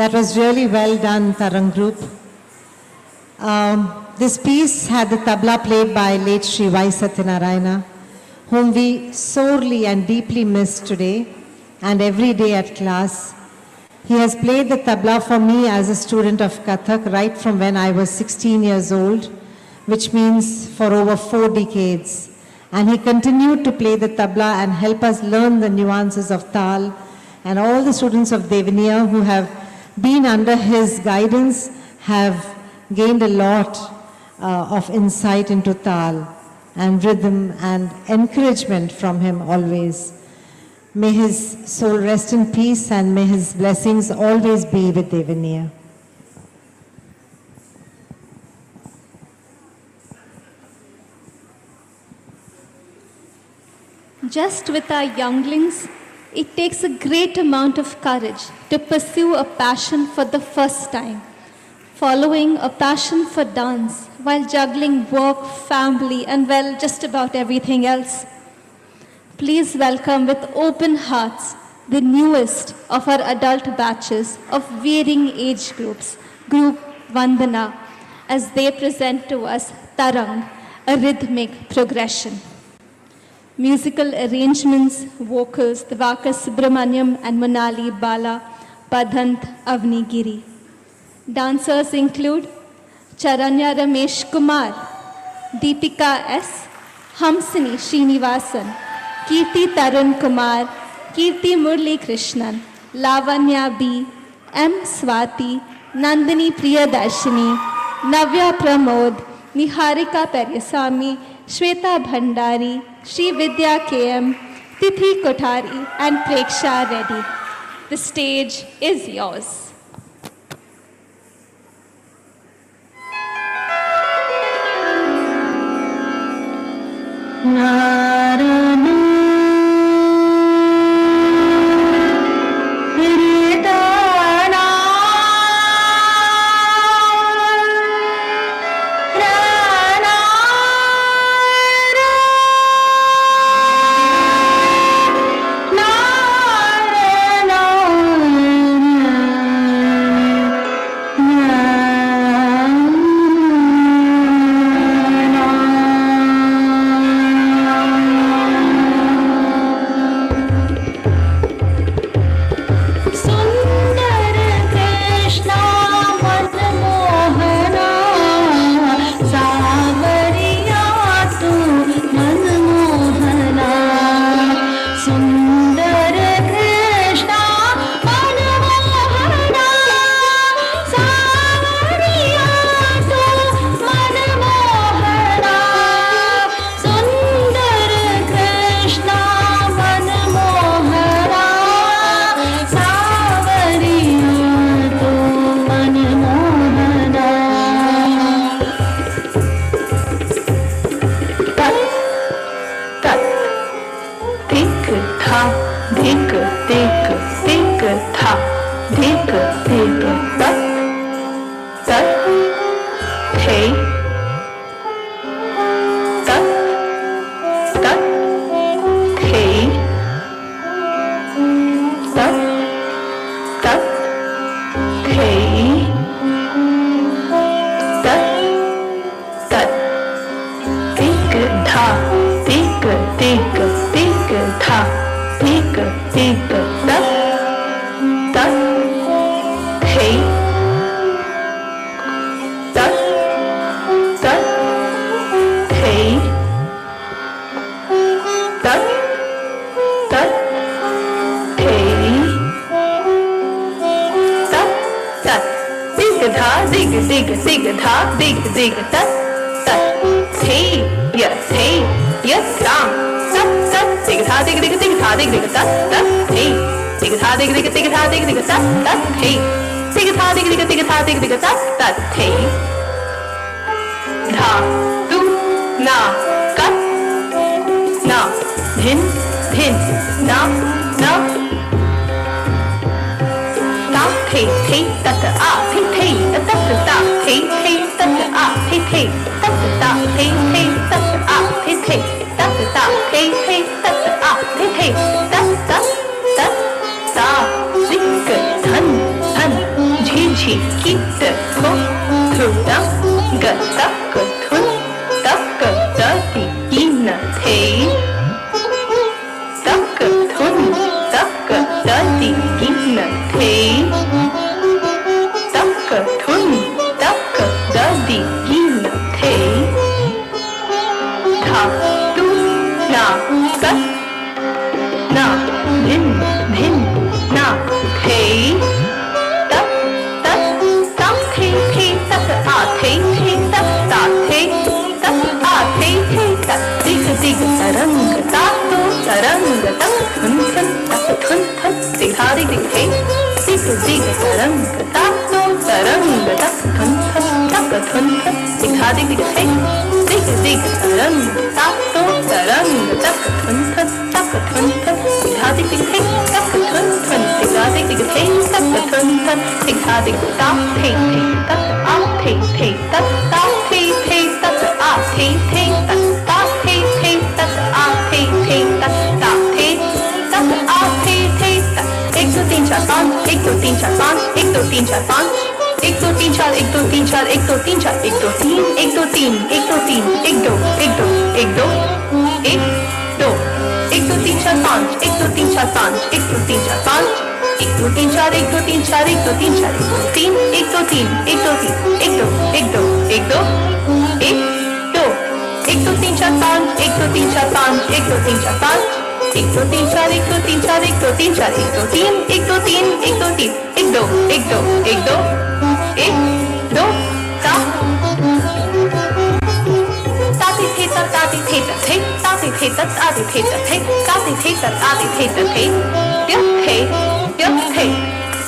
That was really well done, Tarang Group. This piece had the tabla played by late Sri Y. Satyanarayana, whom we sorely and deeply miss today and every day at class. He has played the tabla for me as a student of Kathak right from when I was 16 years old, which means for over 4 decades. And he continued to play the tabla and help us learn the nuances of Tal. And all the students of Devaniya who have been under his guidance have gained a lot of insight into Tal and rhythm and encouragement from him always. May his soul rest in peace and may his blessings always be with Devaniya. Just with our younglings, it takes a great amount of courage to pursue a passion for the first time, following a passion for dance while juggling work, family, and well, just about everything else. Please welcome with open hearts the newest of our adult batches of varying age groups, Group Vandana, as they present to us Tarang, a rhythmic progression. Musical arrangements, vocals, Divakar Subramaniam and Monali Bala, Padhant Avnigiri. Dancers include Charanya Ramesh Kumar, Deepika S., Hamsini Srinivasan, Kirti Tarun Kumar, Kirti Murli Krishnan, Lavanya B., M. Swati, Nandini Priyadarshini, Navya Pramod, Niharika Peryasamy, Shweta Bhandari, Shri Vidya KM, Tithi Kothari, and Preksha Reddy. The stage is yours. Na था धिक धिक धिक था धिक धिक तत् तत् थे तत् तत् थे तत् तत् थे तत् तत् धिक धा धिक धिक धिक धा धिक धिक तत् तत् थे तत् तत् थे तत् तत् थे तत् तत् दिग धा दिग दिग दिग धा दिग दिग तत् तत् थे राम तत् तत् दिग धा दिग दिग दिग धा दिग दिग तत् तत् थे दिग धा दिग दिग दिग धा दिग दिग तत् तत् थे दिग धा दिग दिग दिग धा दिग दिग तत् तत् थे धा तु ना कत् ना धिन धिन ना ना ता थे तत् आ थे तत् ता थे तत् आ थे तत् ता थे तत् आ थे तत् ता थे तत् आ थे तत् तत् तत् ता ऋक धन धन झी झी कित थो थुड़ा ग तक थुन तक दति इन थे तक थुन तक दति इन थे तक थुन तक दति इन थे था तु ना कत ना भिन भिन ना थे तत तत ता थे तत आ थे तत ता थे तत आ थे तत दिग दिग तरंग ता तो तरंग तक थुन थुन तक थुन थुन दिग धा दिग दिग थे दिग दिग तरंग ता तो तरंग तक थुन थुन तक थुन थुन दिग धा दिग दिग थे दिग दिग तरंग ता तो तरंग तक थुन थुन तक थुन थुन दिग धा दिग दिग थे तक थुन थुन दिग धा दिग दिग थे तक थुन थुन दिग धा दिग ता थे तक आ थे तक ता थे तक आ थे तक ता थे तक आ थे तक ता थे तक आ थे तक 1 2 3 4 5 1 2 3 4 5 1 2 3 4 5 1 2 3 4 1 2 3 4 1 2 3 4 1 2 3 1 2 3 1 2 3 1 2 1 2 1 2 1 2 1 2 3 4 5 1 2 3 4 5 1 2 3 4 5 1 2 3 4 1 2 3 4 1 2 3 4 1 2 3 1 2 3 1 2 3 1 2 1 2 1 2 1 2 3 4 5 1 2 3 4 5 1 2 3 4 5 1 2 3 4 1 2 3 4 1 2 3 4 1 2 3 1 2 3 1 2 3 1 2 1 2 1 2 1 2 ता ताति थे तत ताति थे तत थे ताति थे तत आति थे तत थे ताति थे तत आति थे तत थे यत थे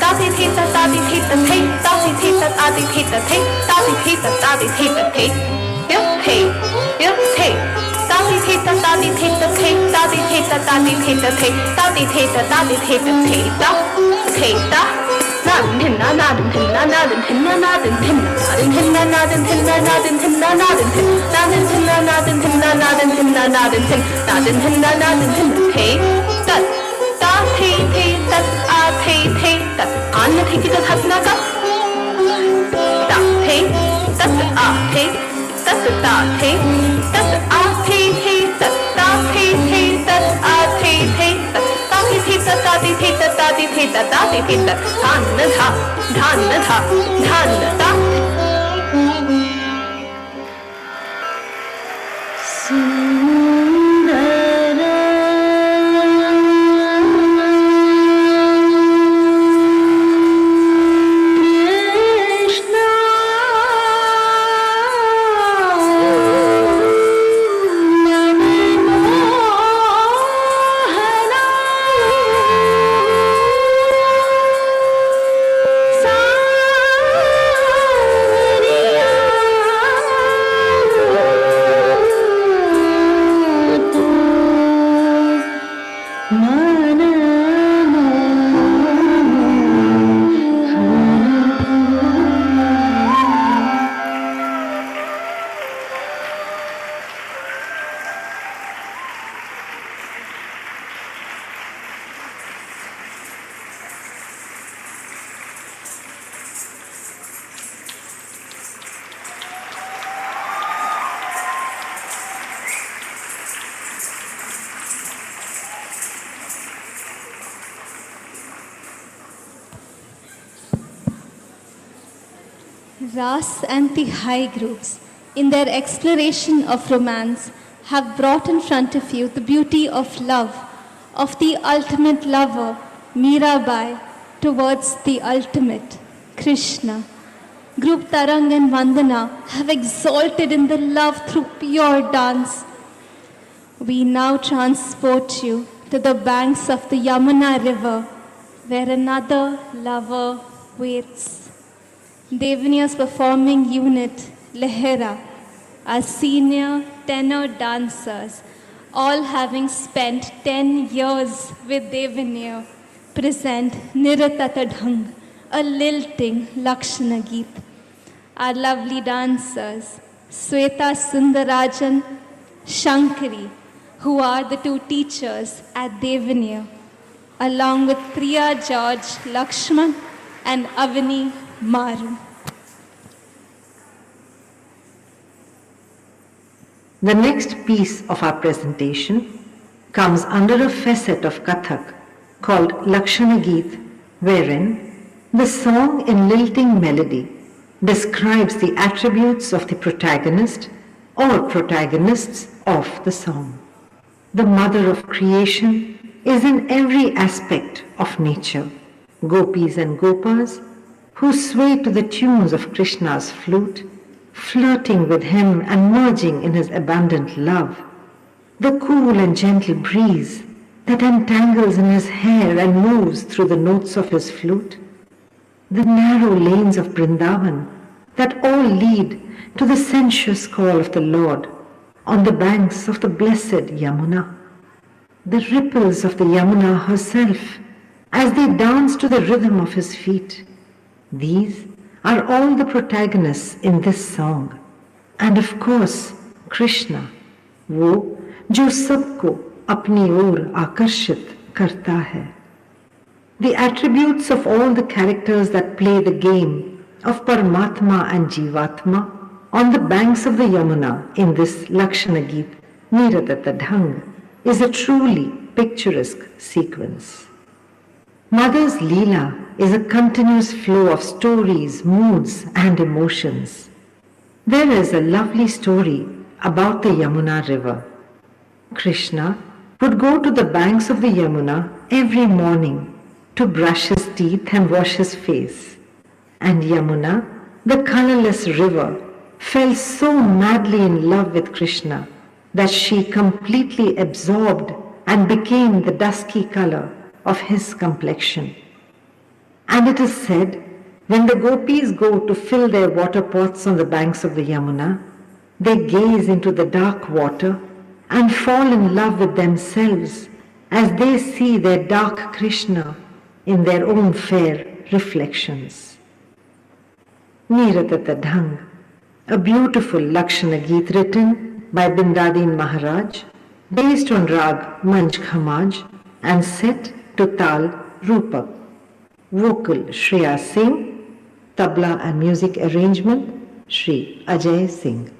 ताति थे तत आति थे तत थे ताति थे तत आति थे तत थे ताति थे तत आति थे तत थे यत थे ताति थे तत आति थे तत थे ताति थे तत आति थे तत थे ताति थे तत आति थे तत थे ता थे ता नादन धिन्ना नादन धिन्ना नादन धिन्ना नादन धिन्ना नादन धिन्ना नादन धिन्ना नादन धिन्ना नादन धिन्ना नादन धिन्ना नादन धिन्ना नादन धिन्ना नादन धिन्ना थे तत ता थे तत आ थे तत आन थे कि तत हसना का ता थे तत आ थे तत ता थे तत आ थे तत ता थे तत आ थे तत ताति थे तत आति थे तत आति थे तत आति थे तत धान ता Ras and the high groups, in their exploration of romance, have brought in front of you the beauty of love, of the ultimate lover, Mirabai, towards the ultimate, Krishna. Group Tarang and Vandana have exalted in the love through pure dance. We now transport you to the banks of the Yamuna river, where another lover waits. Devaniya's performing unit, Lehera, are senior tenor dancers, all having spent 10 years with Devaniya, present Niratata Dhang, a lilting Lakshana Geet. Our lovely dancers, Sweta Sundarajan, Shankari, who are the two teachers at Devaniya, along with Priya George Lakshman and Avani Maru. The next piece of our presentation comes under a facet of Kathak called Lakshana Geet, wherein the song in lilting melody describes the attributes of the protagonist or protagonists of the song. The mother of creation is in every aspect of nature. Gopis and Gopas who sway to the tunes of Krishna's flute, flirting with him and merging in his abundant love. The cool and gentle breeze that entangles in his hair and moves through the notes of his flute. The narrow lanes of Vrindavan that all lead to the sensuous call of the Lord on the banks of the blessed Yamuna. The ripples of the Yamuna herself as they dance to the rhythm of his feet. These are all the protagonists in this song. And of course, Krishna, वो जो सबको अपनी ओर आकर्षित करता है. The attributes of all the characters that play the game of Paramatma and Jivatma on the banks of the Yamuna in this Lakshana Geet, Niratata Dhang, is a truly picturesque sequence. Mother's Leela is a continuous flow of stories, moods and emotions. There is a lovely story about the Yamuna river. Krishna would go to the banks of the Yamuna every morning to brush his teeth and wash his face. And Yamuna, the colorless river, fell so madly in love with Krishna that she completely absorbed and became the dusky color of his complexion. And it is said, when the gopis go to fill their water pots on the banks of the Yamuna, they gaze into the dark water and fall in love with themselves as they see their dark Krishna in their own fair reflections. Niratata Dhang, a beautiful Lakshana Geet written by Bindadin Maharaj, based on Rag Manj Khamaj and set to Tal Rupak. Vocal Shreya Singh, tabla and music arrangement Shri Ajay Singh.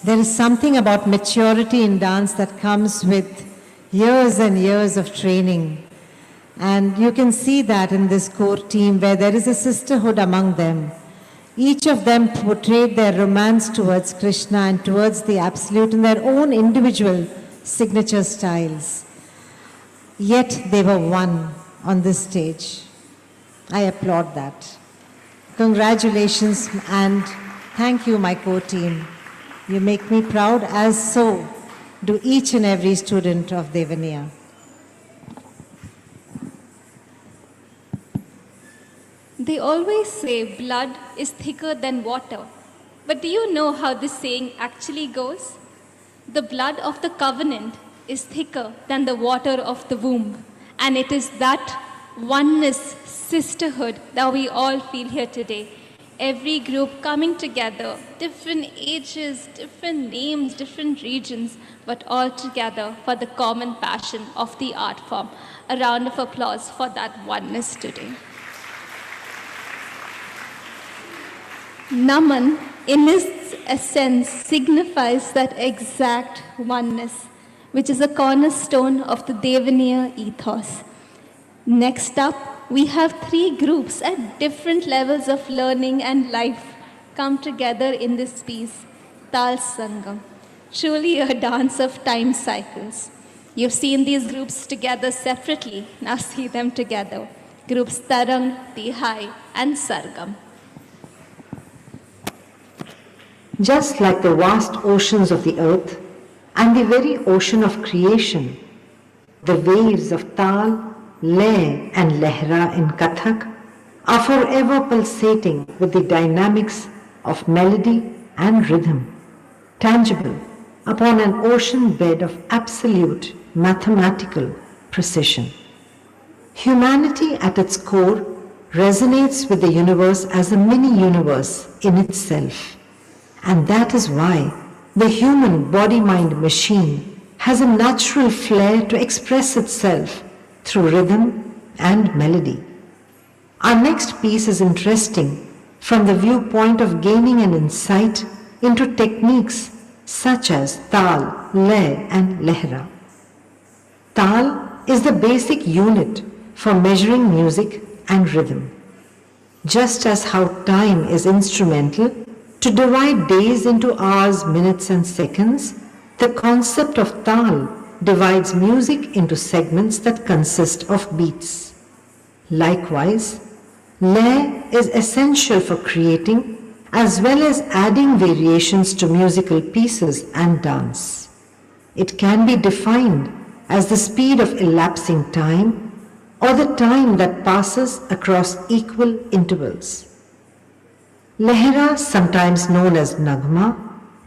There is something about maturity in dance that comes with years and years of training. And you can see that in this core team where there is a sisterhood among them. Each of them portrayed their romance towards Krishna and towards the Absolute in their own individual signature styles. Yet they were one on this stage. I applaud that. Congratulations and thank you, my core team. You make me proud, as so do each and every student of Devaniya. They always say blood is thicker than water. But do you know how this saying actually goes? The blood of the covenant is thicker than the water of the womb. And it is that oneness, sisterhood that we all feel here today. Every group coming together, different ages, different names, different regions, but all together for the common passion of the art form. A round of applause for that oneness today. Naman, in its essence, signifies that exact oneness, which is a cornerstone of the Devaniya ethos. Next up, we have 3 groups at different levels of learning and life come together in this piece, Tal Sangam, truly a dance of time cycles. You've seen these groups together separately, now see them together. Groups Tarang, Tihai and Sargam. Just like the vast oceans of the earth and the very ocean of creation, the waves of Tal, Leh and Lehra in Kathak are forever pulsating with the dynamics of melody and rhythm, tangible upon an ocean bed of absolute mathematical precision. Humanity at its core resonates with the universe as a mini-universe in itself. And that is why the human body-mind machine has a natural flair to express itself through rhythm and melody. Our next piece is interesting from the viewpoint of gaining an insight into techniques such as Tal, Leh and Lehra. Tal is the basic unit for measuring music and rhythm. Just as how time is instrumental to divide days into hours, minutes and seconds, the concept of Tal divides music into segments that consist of beats. Likewise, Leh is essential for creating as well as adding variations to musical pieces and dance. It can be defined as the speed of elapsing time or the time that passes across equal intervals. Lehra, sometimes known as Nagma,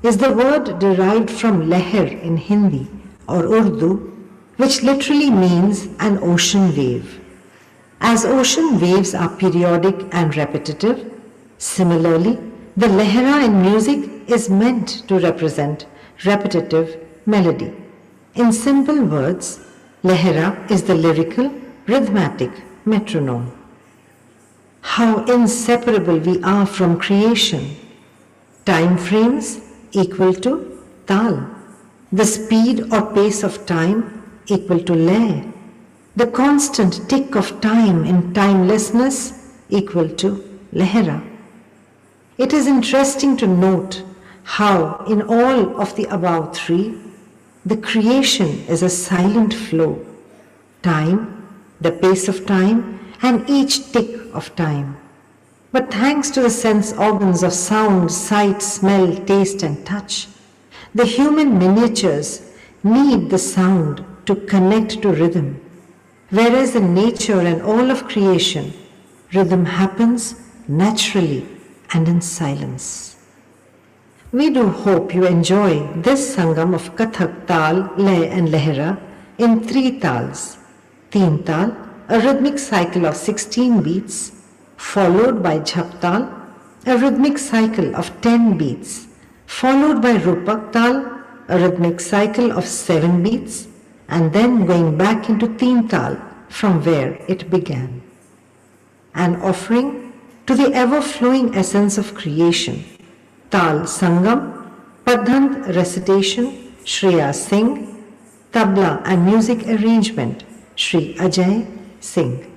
is the word derived from Leher in Hindi or Urdu, which literally means an ocean wave. As ocean waves are periodic and repetitive, similarly, the Lehra in music is meant to represent repetitive melody. In simple words, Lehra is the lyrical, rhythmic metronome. How inseparable we are from creation. Time frames equal to Tal. The speed or pace of time equal to Leh. The constant tick of time in timelessness equal to Lehra. It is interesting to note how in all of the above 3, the creation is a silent flow. Time, the pace of time, and each tick of time. But thanks to the sense organs of sound, sight, smell, taste and touch, the human miniatures need the sound to connect to rhythm, whereas in nature and all of creation, rhythm happens naturally and in silence. We do hope you enjoy this Sangam of Kathak, Tal, Leh and Lehra in 3 tals. Teen Tal, a rhythmic cycle of 16 beats, followed by Jhap Tal, a rhythmic cycle of 10 beats, followed by Rupak Tal, a rhythmic cycle of 7 beats, and then going back into Teen Tal from where it began. An offering to the ever-flowing essence of creation, Tal Sangam, Padhant recitation, Shreya Singh. Tabla and music arrangement, Shri Ajay Singh.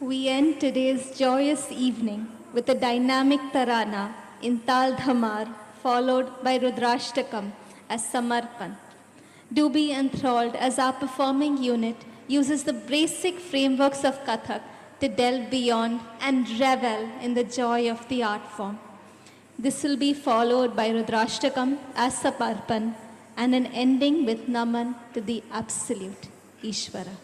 We end today's joyous evening with a dynamic tarana in Tal Dhamar, followed by Rudrashtakam as Samarpan. Do be enthralled as our performing unit uses the basic frameworks of Kathak to delve beyond and revel in the joy of the art form. This will be followed by Rudrashtakam as Samarpan and an ending with Naman to the Absolute Ishvara.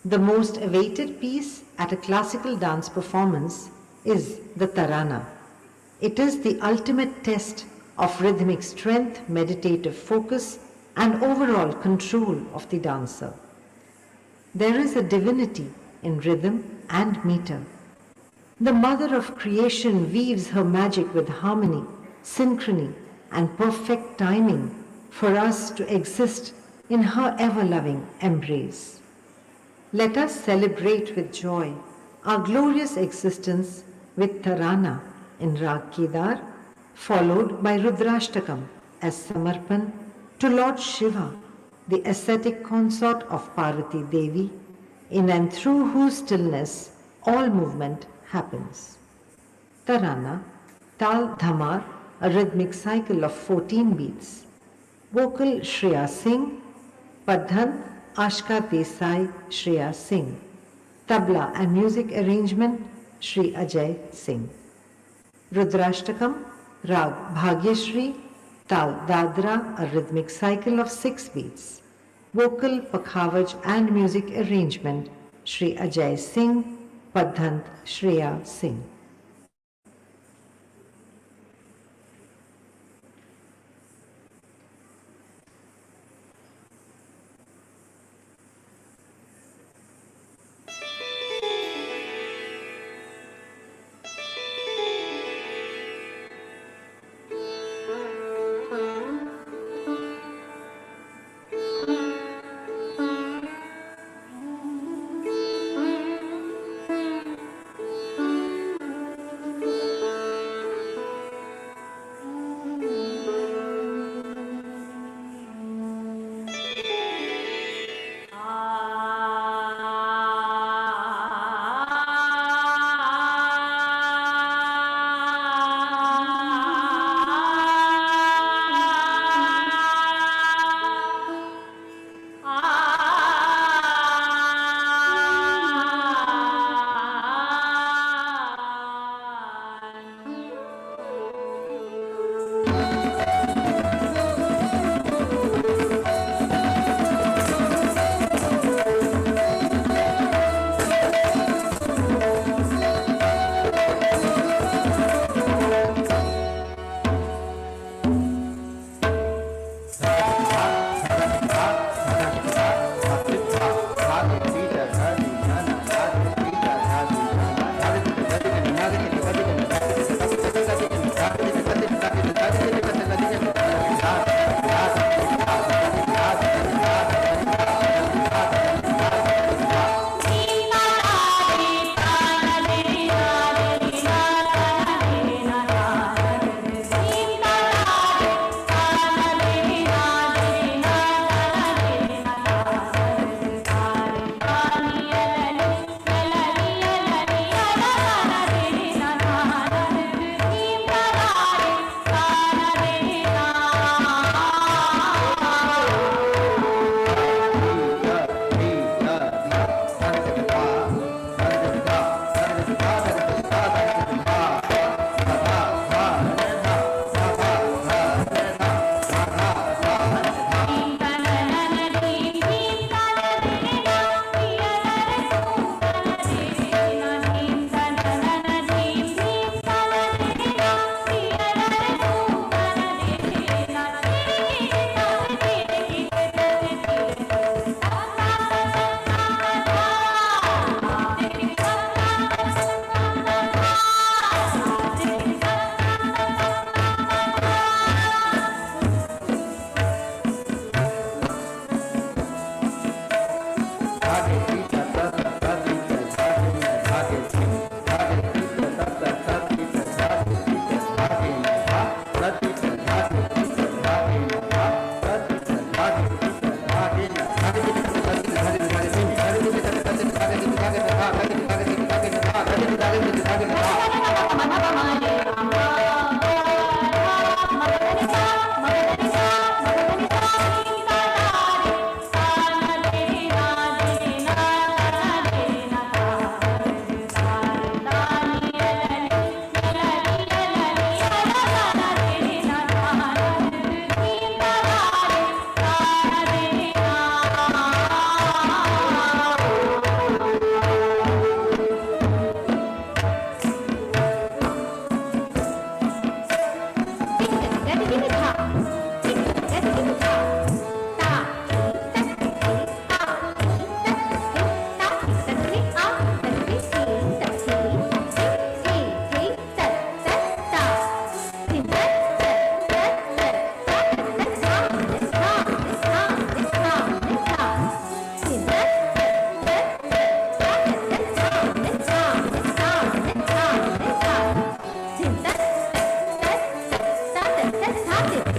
The most awaited piece at a classical dance performance is the Tarana. It is the ultimate test of rhythmic strength, meditative focus, and overall control of the dancer. There is a divinity in rhythm and meter. The mother of creation weaves her magic with harmony, synchrony, and perfect timing for us to exist in her ever-loving embrace. Let us celebrate with joy our glorious existence with Tarana in Rag Kedar, followed by Rudrashtakam as Samarpan to Lord Shiva, the ascetic consort of Parvati Devi, in and through whose stillness all movement happens. Tarana, Tal Dhamar, a rhythmic cycle of 14 beats. Vocal Shreya Singh, Padhan Ashka Desai, Shreya Singh. Tabla and music arrangement, Shri Ajay Singh. Rudrashtakam, Rag Bhagyashri, Tal Dadra, a rhythmic cycle of 6 beats. Vocal, Pakhavaj and music arrangement, Shri Ajay Singh, Padhant, Shreya Singh.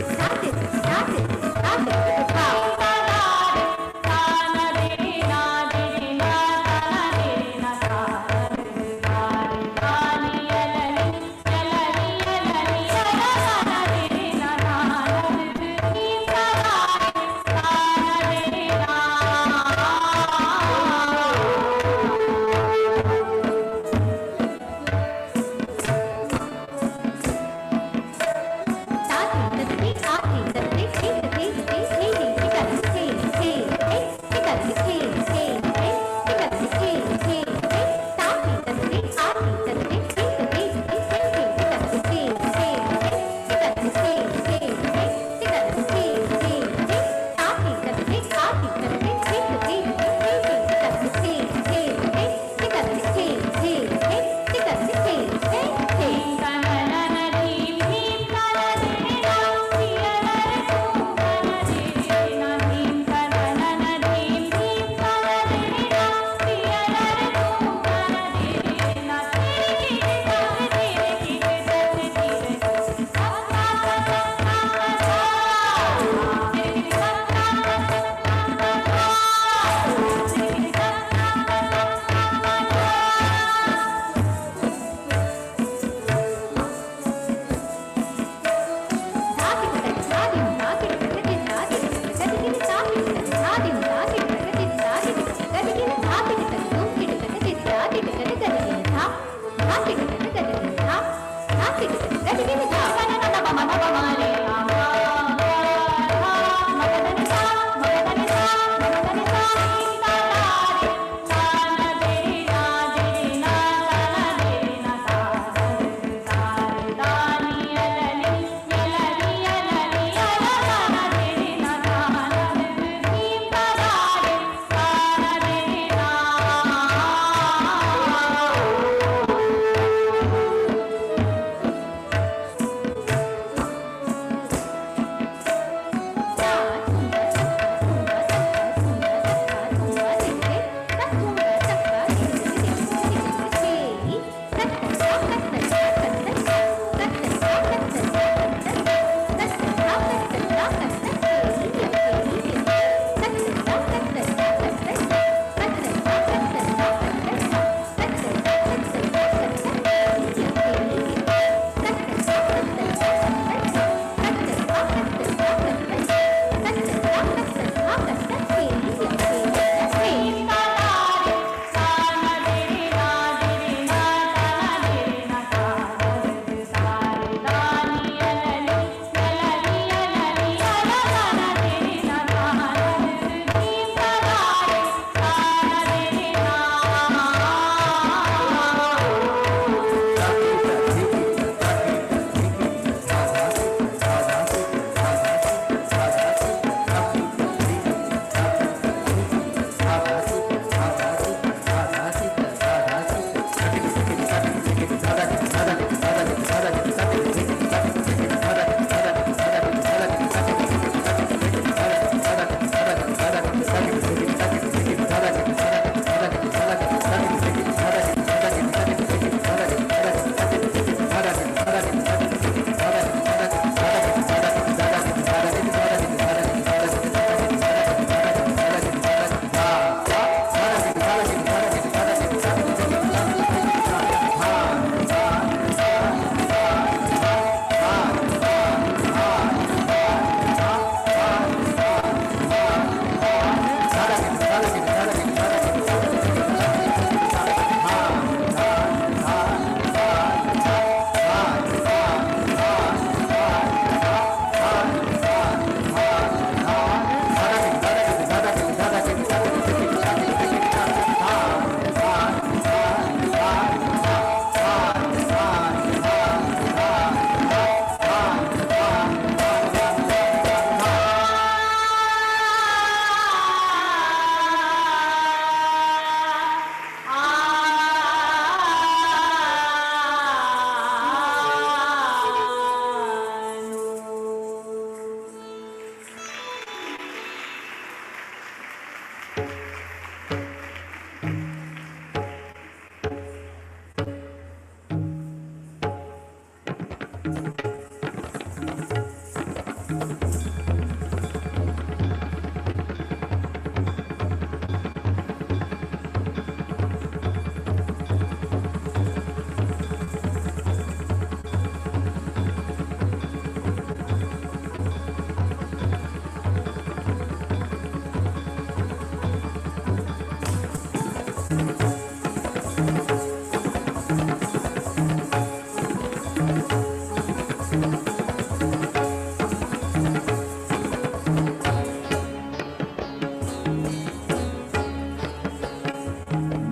Stop it.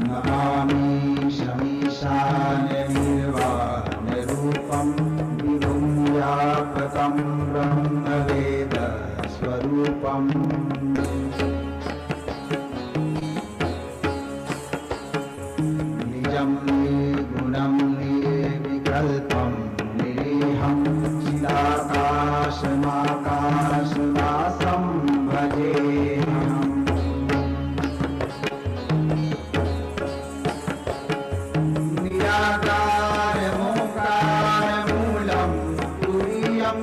Namami शमीशाननिर्वाणरूपं विभुं व्यापकं ब्रह्मवेदस्वरूपम् निजं निर्गुणं निर्विकल्पं निरीहं चिदाकाशमाकाशवासं भजेऽहम् निराकारमोकारमूलं तुरीयं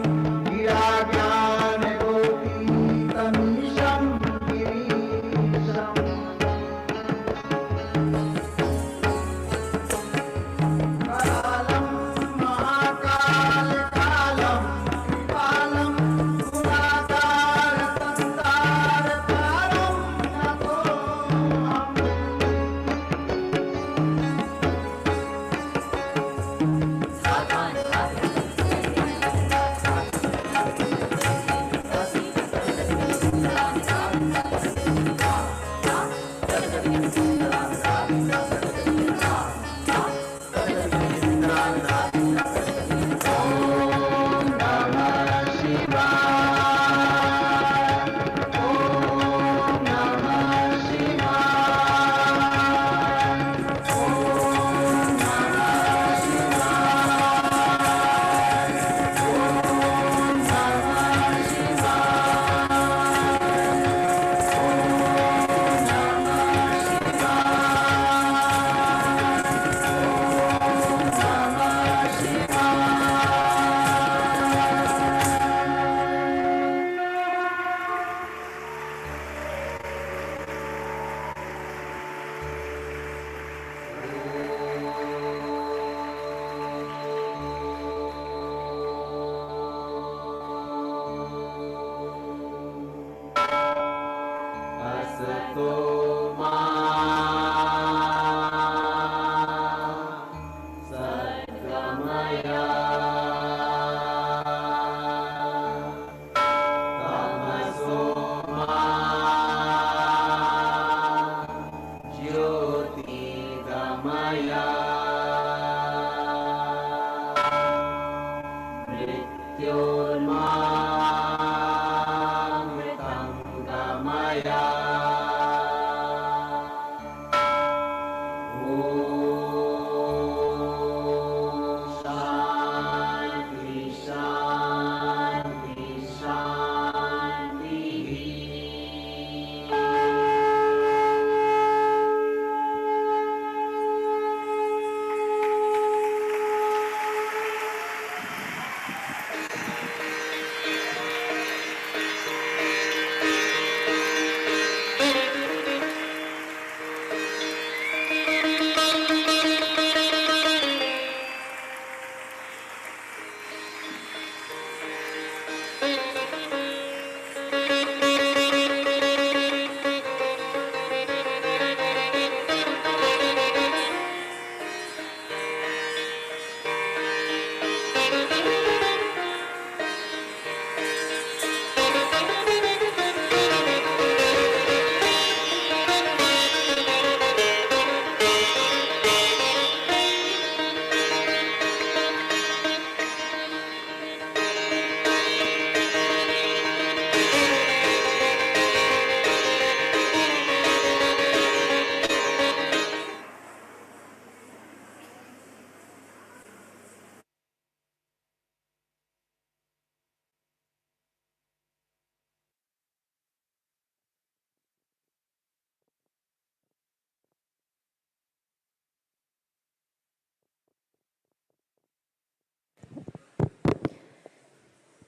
गिराज्ञानगोपीतमीशं गिरीशम् करालं महाकालकालं कृपालं गुणाकारतन्तारकारं नतोऽहम् असतो मा सद्गमय तमसो मा ज्योतिर्गमय मृत्योर्मामृतं गमय शान्ति शान्ति शान्तिः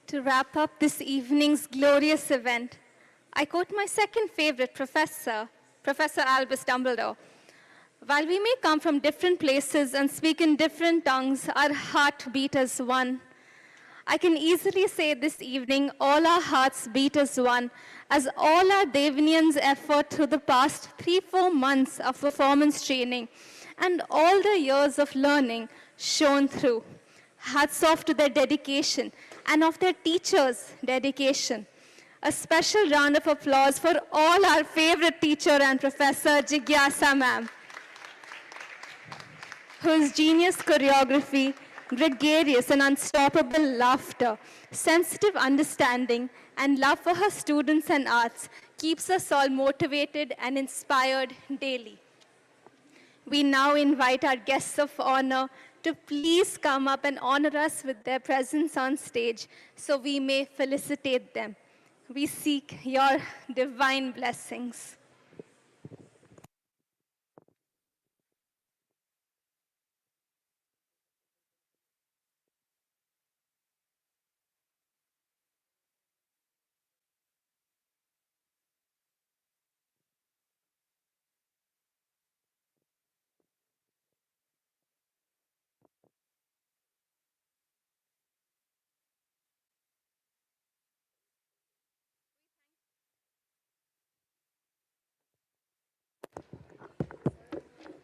To wrap up this evening's glorious event, I quote my second favorite professor, Professor Albus Dumbledore. While we may come from different places and speak in different tongues, our heart beat as one. I can easily say this evening, all our hearts beat as one, as all our Devaniyans' effort through the past 3-4 months of performance training and all the years of learning shone through. Hats off to their dedication and of their teachers' dedication. A special round of applause for all our favorite teacher and professor, Jigyasa ma'am, whose genius choreography, gregarious and unstoppable laughter, sensitive understanding, and love for her students and arts keeps us all motivated and inspired daily. We now invite our guests of honor to please come up and honor us with their presence on stage so we may felicitate them. We seek your divine blessings.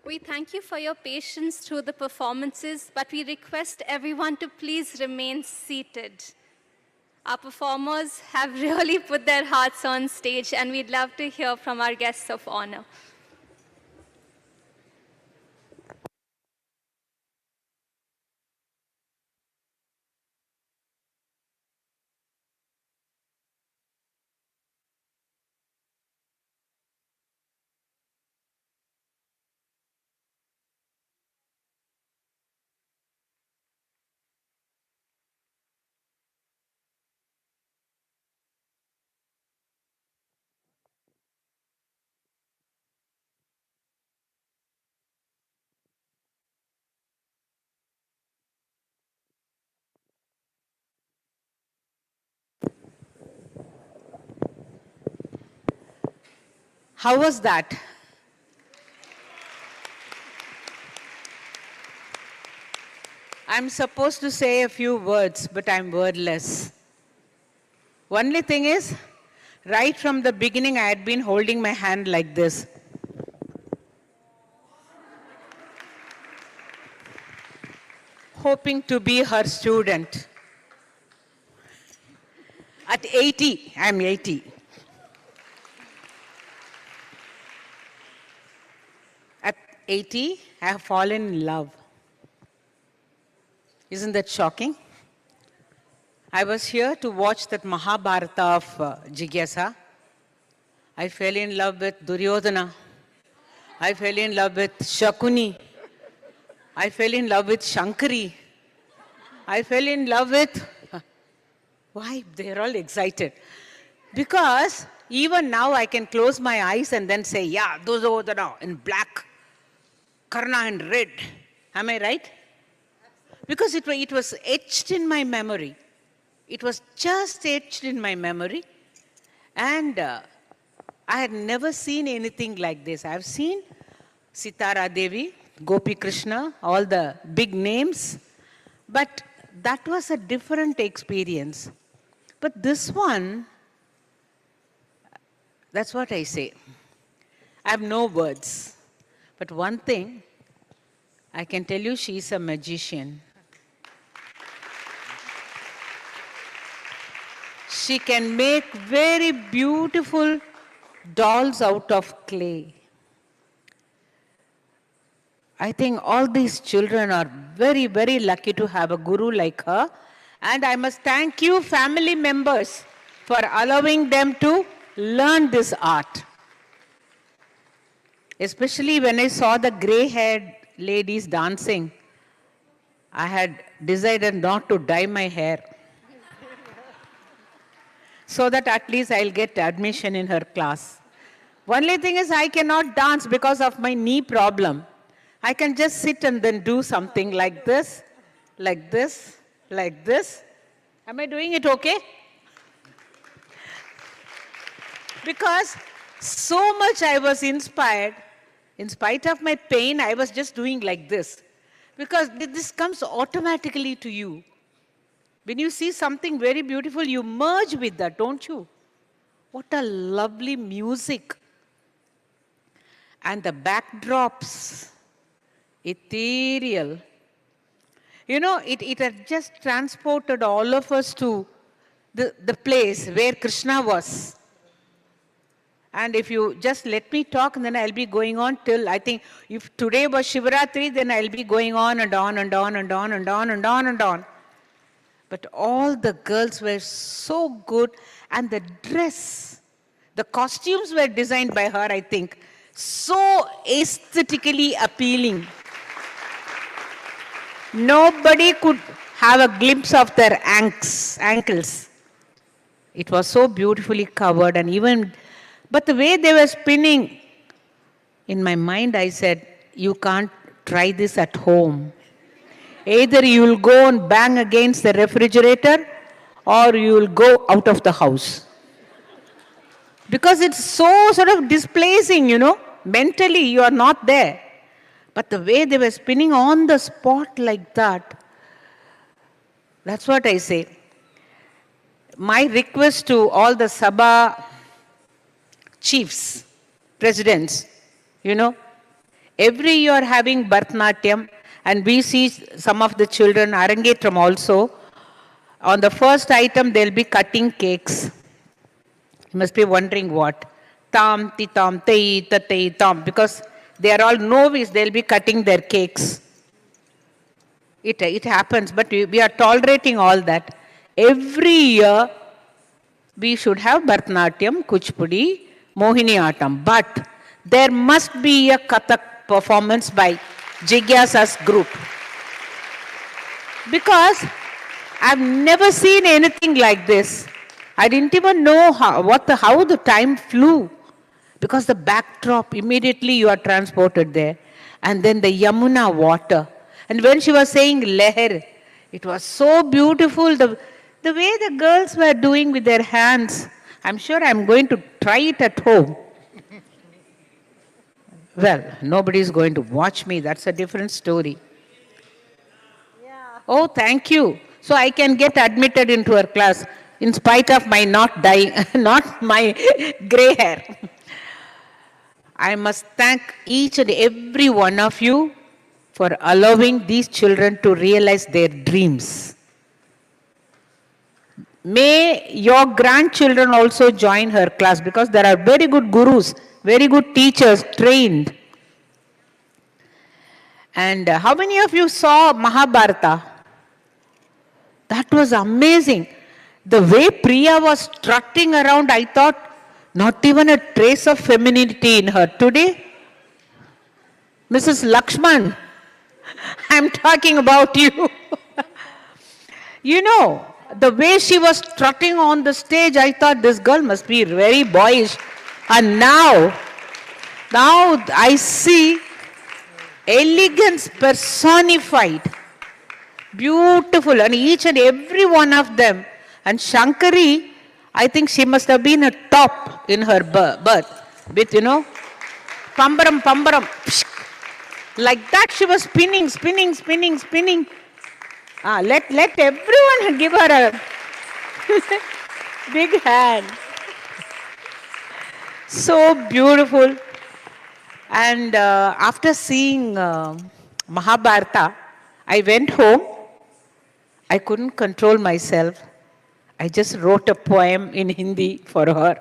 We thank you for your patience through the performances, but we request everyone to please remain seated. Our performers have really put their hearts on stage, and we'd love to hear from our guests of honor. How was that? I'm supposed to say a few words, but I'm wordless. Only thing is, right from the beginning, I had been holding my hand like this. Hoping to be her student. At 80, I'm 80. At 80, I have fallen in love. Isn't that shocking? I was here to watch that Mahabharata of Jigyasa. I fell in love with Duryodhana. I fell in love with Shakuni. I fell in love with Shankari. I fell in love with... Why? They're all excited. Because even now I can close my eyes and then say, yeah, Duryodhana in black, Karna in red. Am I right? Because it was etched in my memory. It was just etched in my memory. And I had never seen anything like this. I've seen Sitara Devi, Gopi Krishna, all the big names. But that was a different experience. But this one, that's what I say. I have no words. But one thing, I can tell you she's a magician. She can make very beautiful dolls out of clay. I think all these children are very, very lucky to have a guru like her. And I must thank you, family members, for allowing them to learn this art. Especially when I saw the gray-haired ladies dancing, I had decided not to dye my hair. So that at least I'll get admission in her class. Only thing is I cannot dance because of my knee problem. I can just sit and then do something like this, like this, like this. Am I doing it okay? Because so much I was inspired, in spite of my pain, I was just doing like this. Because this comes automatically to you. When you see something very beautiful, you merge with that, don't you? What a lovely music. And the backdrops, ethereal. You know, it had just transported all of us to the place where Krishna was. And if you just let me talk, and then I'll be going on till, I think, if today was Shivaratri, then I'll be going on and on and on and on and on and on and on. But all the girls were so good, and the dress, the costumes were designed by her, I think, so aesthetically appealing. Nobody could have a glimpse of their ankles. It was so beautifully covered, and even, but the way they were spinning, in my mind I said, you can't try this at home. Either you will go and bang against the refrigerator, or you will go out of the house. Because it's so sort of displacing, you know. Mentally, you are not there. But the way they were spinning on the spot like that, that's what I say. My request to all the Sabha chiefs, presidents, you know, every year having Bharatanatyam, and we see some of the children, Arangetram also. On the first item, they'll be cutting cakes. You must be wondering what. Tam, ti tam, tei, ta, tei, tam. Because they are all novice, they'll be cutting their cakes. It happens, but we are tolerating all that. Every year, we should have Bharatanatyam, Kuchipudi, Mohini Attam. But there must be a Kathak performance by Jigyasa's group. Because I've never seen anything like this. I didn't even know how the time flew. Because the backdrop, immediately you are transported there. And then the Yamuna water. And when she was saying Leher, it was so beautiful. The way the girls were doing with their hands, I'm sure I'm going to try it at home. Well, nobody is going to watch me. That's a different story. Yeah. Oh, thank you. So I can get admitted into her class in spite of my not my gray hair. I must thank each and every one of you for allowing these children to realize their dreams. May your grandchildren also join her class, because there are very good gurus, very good teachers, trained. And how many of you saw Mahabharata? That was amazing. The way Priya was strutting around, I thought, not even a trace of femininity in her. Today, Mrs. Lakshman, I'm talking about you. You know, the way she was strutting on the stage, I thought this girl must be very boyish. And now I see elegance personified. Beautiful. And each and every one of them. And Shankari, I think she must have been a top in her birth. With, you know, pambaram, pambaram. Like that she was spinning. Let everyone give her a big hand. So beautiful. And after seeing Mahabharata, I went home. I couldn't control myself. I just wrote a poem in Hindi for her.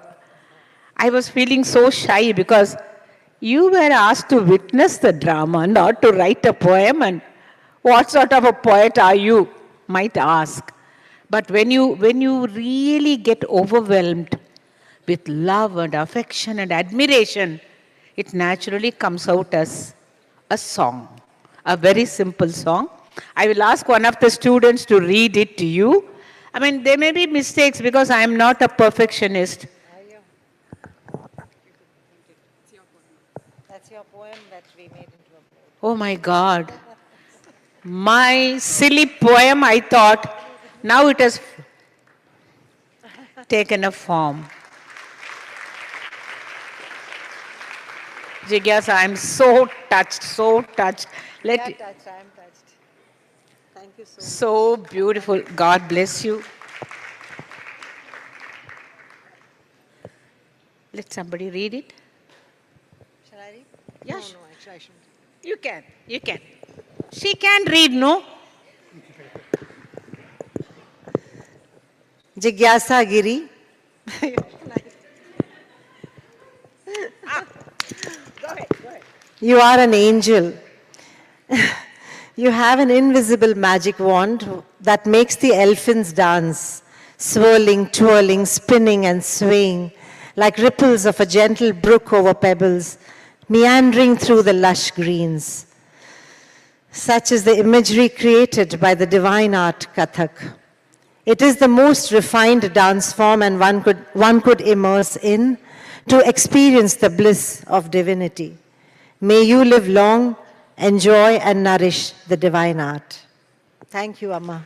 I was feeling so shy because you were asked to witness the drama, not to write a poem. And what sort of a poet are you, might ask. But when you really get overwhelmed with love and affection and admiration, it naturally comes out as a song, a very simple song. I will ask one of the students to read it to you. I mean, there may be mistakes because I am not a perfectionist. That's your poem that we made into a poem. Oh my God. My silly poem, I thought, now it has taken a form. Jigyasa, I'm so touched, so touched. I'm touched. Thank you so much. So beautiful. God bless you. Let somebody read it. Shall I read? Yeah, No, actually I shouldn't. you can. You can. She can read, no? Jigyasa Giri. You are an angel. You have an invisible magic wand that makes the elephants dance, swirling, twirling, spinning, and swaying like ripples of a gentle brook over pebbles, meandering through the lush greens. Such is the imagery created by the divine art Kathak. It is the most refined dance form, and one could immerse in to experience the bliss of divinity. May you live long, enjoy and nourish the divine art. Thank you, Amma.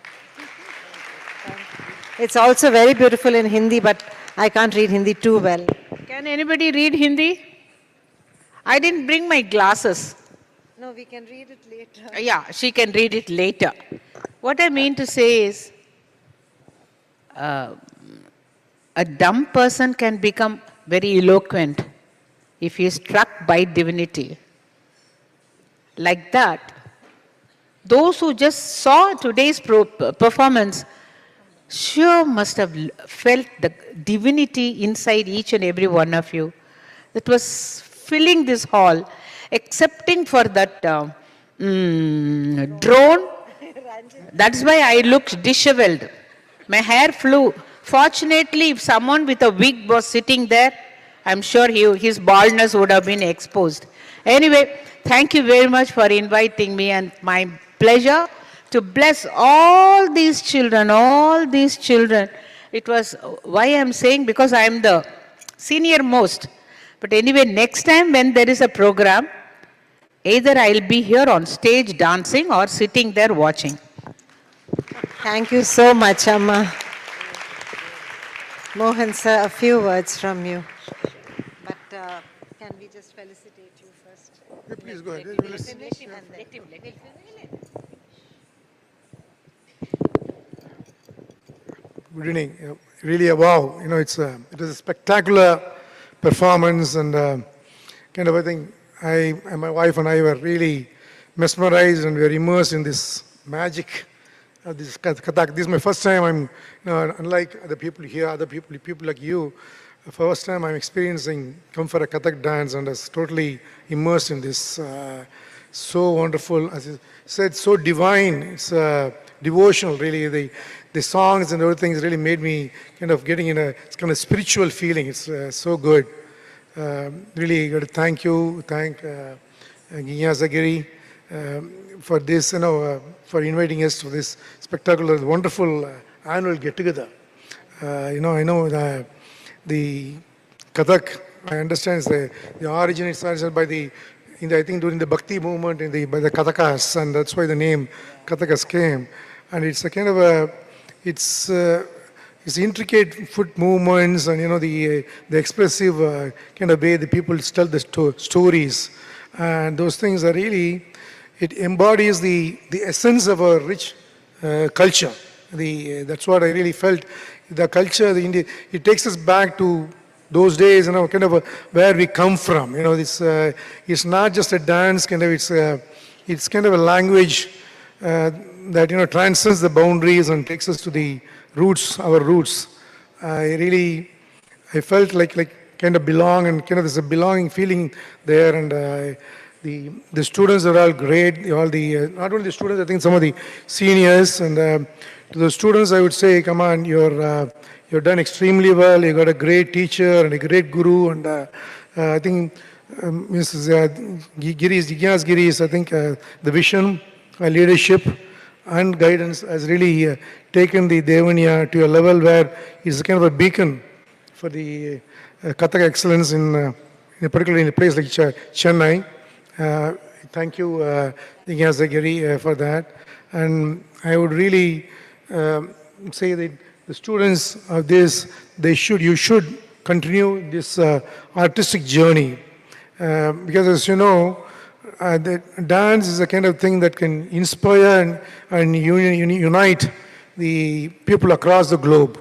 It's also very beautiful in Hindi, but I can't read Hindi too well. Can anybody read Hindi? I didn't bring my glasses. No, we can read it later. Yeah, she can read it later. What I mean to say is, a dumb person can become very eloquent if he is struck by divinity. Like that, those who just saw today's performance sure must have felt the divinity inside each and every one of you that was filling this hall, excepting for that drone. That's why I looked disheveled. My hair flew. Fortunately, if someone with a wig was sitting there, I'm sure his baldness would have been exposed. Anyway, thank you very much for inviting me, and my pleasure to bless all these children, It was why I'm saying, because I'm the senior most. But anyway, next time when there is a program, either I'll be here on stage dancing or sitting there watching. Thank you so much, Amma. Mohan sir, a few words from you. But can we just felicitate you first? Yeah, please go ahead. Good evening. Really a wow. You know, it was a spectacular performance, and kind of I think I and my wife and I were really mesmerized, and we were immersed in this magic of this Kathak. This is my first time. I'm, unlike other people here, people like you, the first time I'm experiencing come for a Kathak dance, and I was totally immersed in this. So wonderful, as you said, so divine. It's devotional, really. The songs and everything has really made me kind of getting in a kind of spiritual feeling. It's so good. Really got to thank Ginya Zagiri for this, for inviting us to this spectacular, wonderful annual get-together. I know the Kathak, I understand the origin is started by I think during the Bhakti movement by the Kathakas, and that's why the name Kathakas came. And it's a kind of it's intricate foot movements, and the expressive kind of way the people tell the stories, and those things are really, it embodies the essence of a rich culture. That's what I really felt. The culture, it takes us back to those days, kind of where we come from. It's not just a dance, kind of. It's kind of a language that transcends the boundaries and takes us to the roots, our roots. I felt like kind of belong, and kind of there's a belonging feeling there, and the students are all great. All not only the students, I think some of the seniors, and to the students I would say, come on, you've done extremely well. You got a great teacher and a great guru, and I think Mrs. Giri's, I think the vision, leadership, and guidance has really taken the Devaniya to a level where it's kind of a beacon for the Kathak excellence particularly in a place like Chennai. Thank you, Ginya Zagiri, for that. And I would really say that the students of this, you should continue this artistic journey. Because as you know, the dance is a kind of thing that can inspire and unite the people across the globe.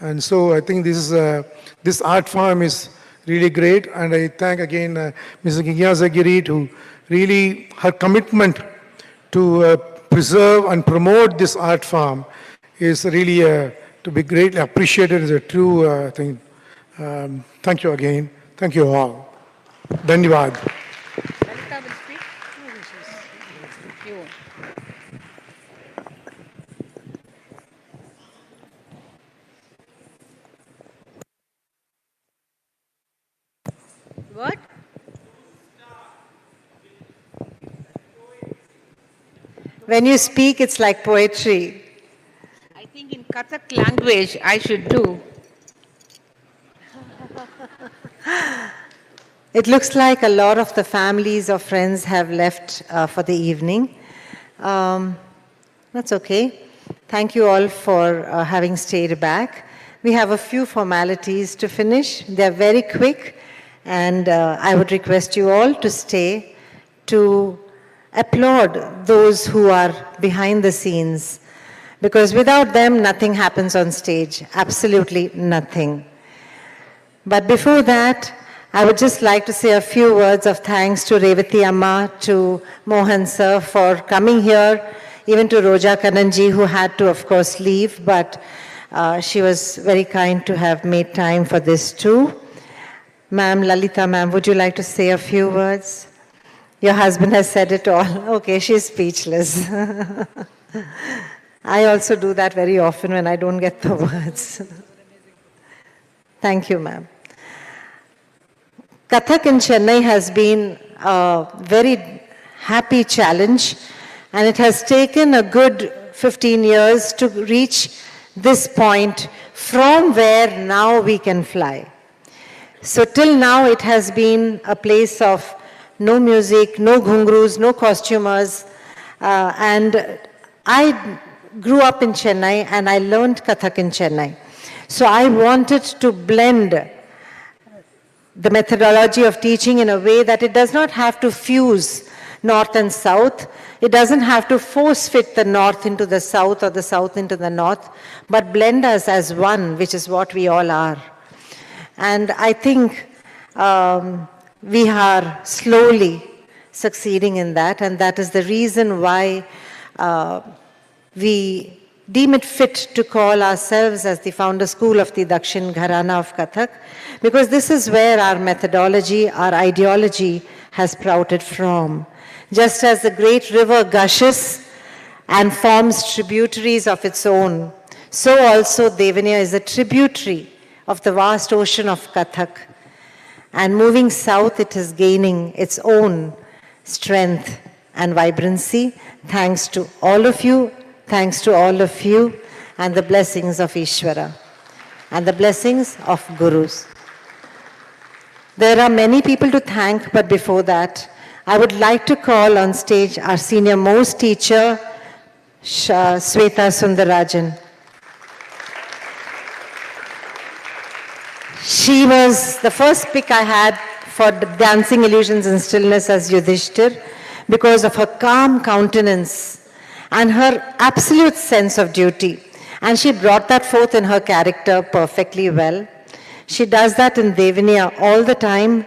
And so I think this art form is really great. And I thank again Mrs. Gigyasa to really her commitment to preserve and promote this art form is really to be greatly appreciated as a true thing. Thank you again. Thank you all. Dhanyavad. Lalita will speak. You. What? When you speak, it's like poetry. I think in Kathak language I should do. It looks like a lot of the families or friends have left for the evening. That's okay. Thank you all for having stayed back. We have a few formalities to finish. They're very quick, and I would request you all to stay to applaud those who are behind the scenes, because without them, nothing happens on stage. Absolutely nothing. But before that, I would just like to say a few words of thanks to Revati Amma, to Mohan sir for coming here, even to Roja Kananji, who had to, of course, leave, but she was very kind to have made time for this too. Ma'am, Lalita ma'am, would you like to say a few words? Your husband has said it all. Okay, she's speechless. I also do that very often when I don't get the words. Thank you, ma'am. Kathak in Chennai has been a very happy challenge, and it has taken a good 15 years to reach this point from where now we can fly. So till now it has been a place of no music, no ghungroos, no costumers, and I grew up in Chennai and I learned Kathak in Chennai. So I wanted to blend the methodology of teaching in a way that it does not have to fuse north and south. It doesn't have to force fit the north into the south or the south into the north, but blend us as one, which is what we all are. And I think we are slowly succeeding in that, and that is the reason why we deem it fit to call ourselves as the founder school of the Dakshin Gharana of Kathak, because this is where our methodology, our ideology has sprouted from. Just as the great river gushes and forms tributaries of its own, so also Devaniya is a tributary of the vast ocean of Kathak. And moving south, it is gaining its own strength and vibrancy, thanks to all of you, thanks to all of you, and the blessings of Ishvara, and the blessings of Gurus. There are many people to thank, but before that, I would like to call on stage our senior most teacher, Sweta Sundarajan. She was the first pick I had for Dancing Illusions and Stillness as Yudhishthir because of her calm countenance and her absolute sense of duty. And she brought that forth in her character perfectly well. She does that in Devaniya all the time.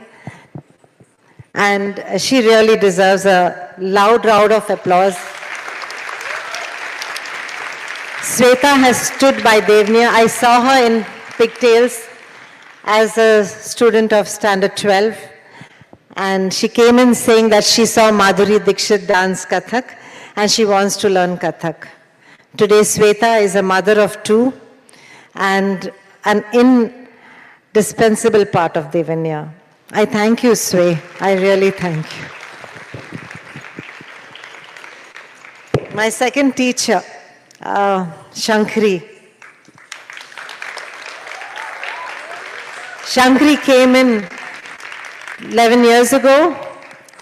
And she really deserves a loud round of applause. Sweta has stood by Devaniya. I saw her in pigtails as a student of Standard 12. And she came in saying that she saw Madhuri Dixit dance Kathak and she wants to learn Kathak. Today Sweta is a mother of two and an indispensable part of Devaniya. I thank you, Sway. I really thank you. My second teacher, Shankri. Shankri came in 11 years ago.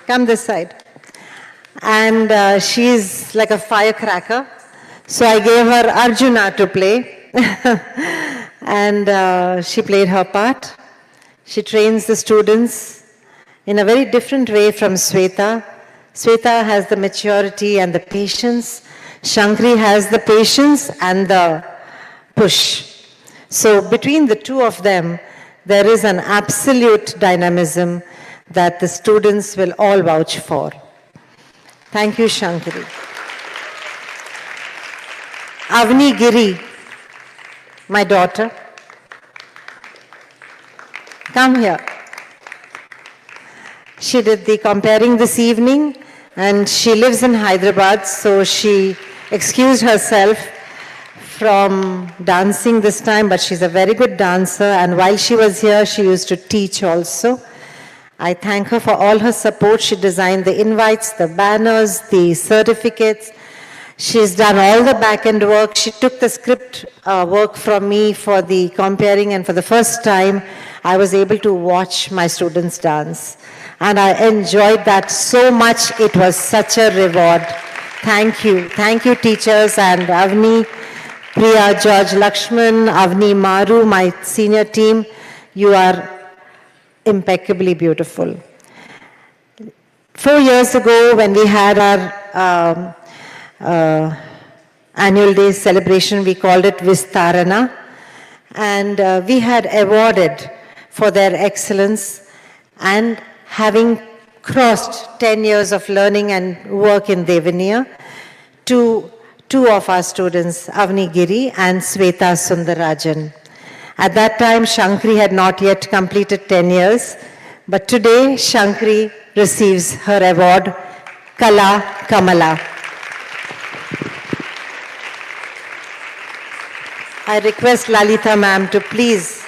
Come this side. And she's like a firecracker. So I gave her Arjuna to play. And she played her part. She trains the students in a very different way from Sweta. Sweta has the maturity and the patience. Shankri has the patience and the push. So between the two of them, there is an absolute dynamism that the students will all vouch for. Thank you, Shankri. Avni Giri, my daughter. Come here. She did the comparing this evening and she lives in Hyderabad, so she excused herself from dancing this time, but she's a very good dancer, and while she was here, she used to teach also. I thank her for all her support. She designed the invites, the banners, the certificates. She's done all the back-end work. She took the script work from me for the comparing, and for the first time, I was able to watch my students dance. And I enjoyed that so much. It was such a reward. Thank you. Thank you, teachers, and Avni, Priya, George Lakshman, Avni Maru, my senior team. You are impeccably beautiful. 4 years ago, when we had our annual day celebration, we called it Vistarana, and we had awarded for their excellence, and having crossed 10 years of learning and work in Devaniya, to two of our students, Avni Giri and Sweta Sundarajan. At that time, Shankri had not yet completed 10 years, but today Shankri receives her award, Kala Kamala. I request Lalita ma'am to please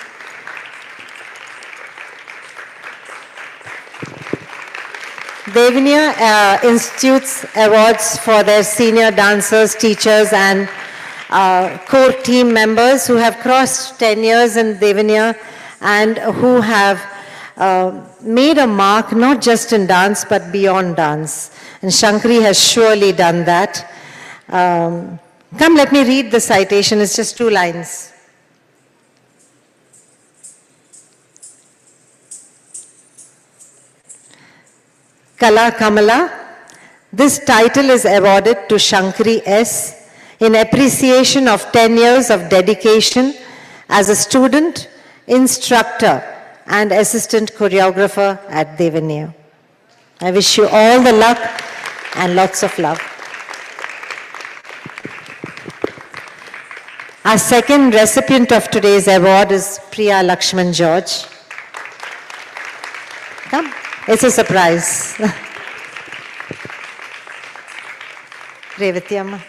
Devaniya institutes awards for their senior dancers, teachers, and core team members who have crossed 10 years in Devaniya and who have made a mark not just in dance but beyond dance. And Shankri has surely done that. Come, let me read the citation. It's just 2 lines. Kala Kamala. This title is awarded to Shankri S. in appreciation of 10 years of dedication as a student, instructor, and assistant choreographer at Devaniya. I wish you all the luck and lots of love. Our second recipient of today's award is Priya Lakshman George. Come, it's a surprise. Revati Amma.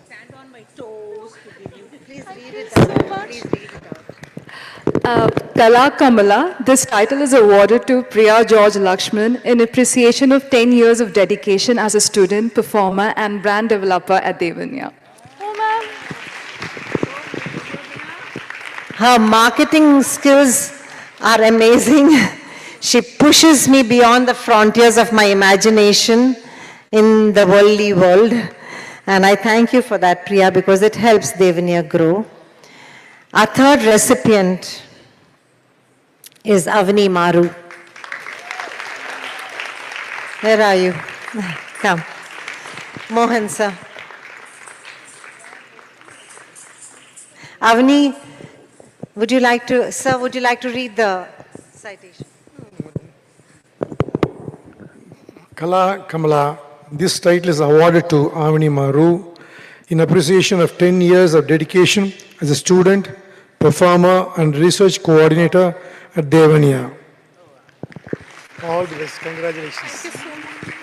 Stand on my toes to give you. Please read it out. Please read it out. Kala Kamala, this title is awarded to Priya George Lakshman in appreciation of 10 years of dedication as a student, performer, and brand developer at Devaniya. Her marketing skills are amazing. She pushes me beyond the frontiers of my imagination in the worldly world. And I thank you for that, Priya, because it helps Devaniya grow. Our third recipient is Avni Maru. Where are you? Come. Mohan, sir. Avni, would you like to, sir, would you like to read the citation? Kala Kamala, this title is awarded to Avni Maru in appreciation of 10 years of dedication as a student, performer, and research coordinator at Devaniya. All the best. Congratulations. Thank you so much.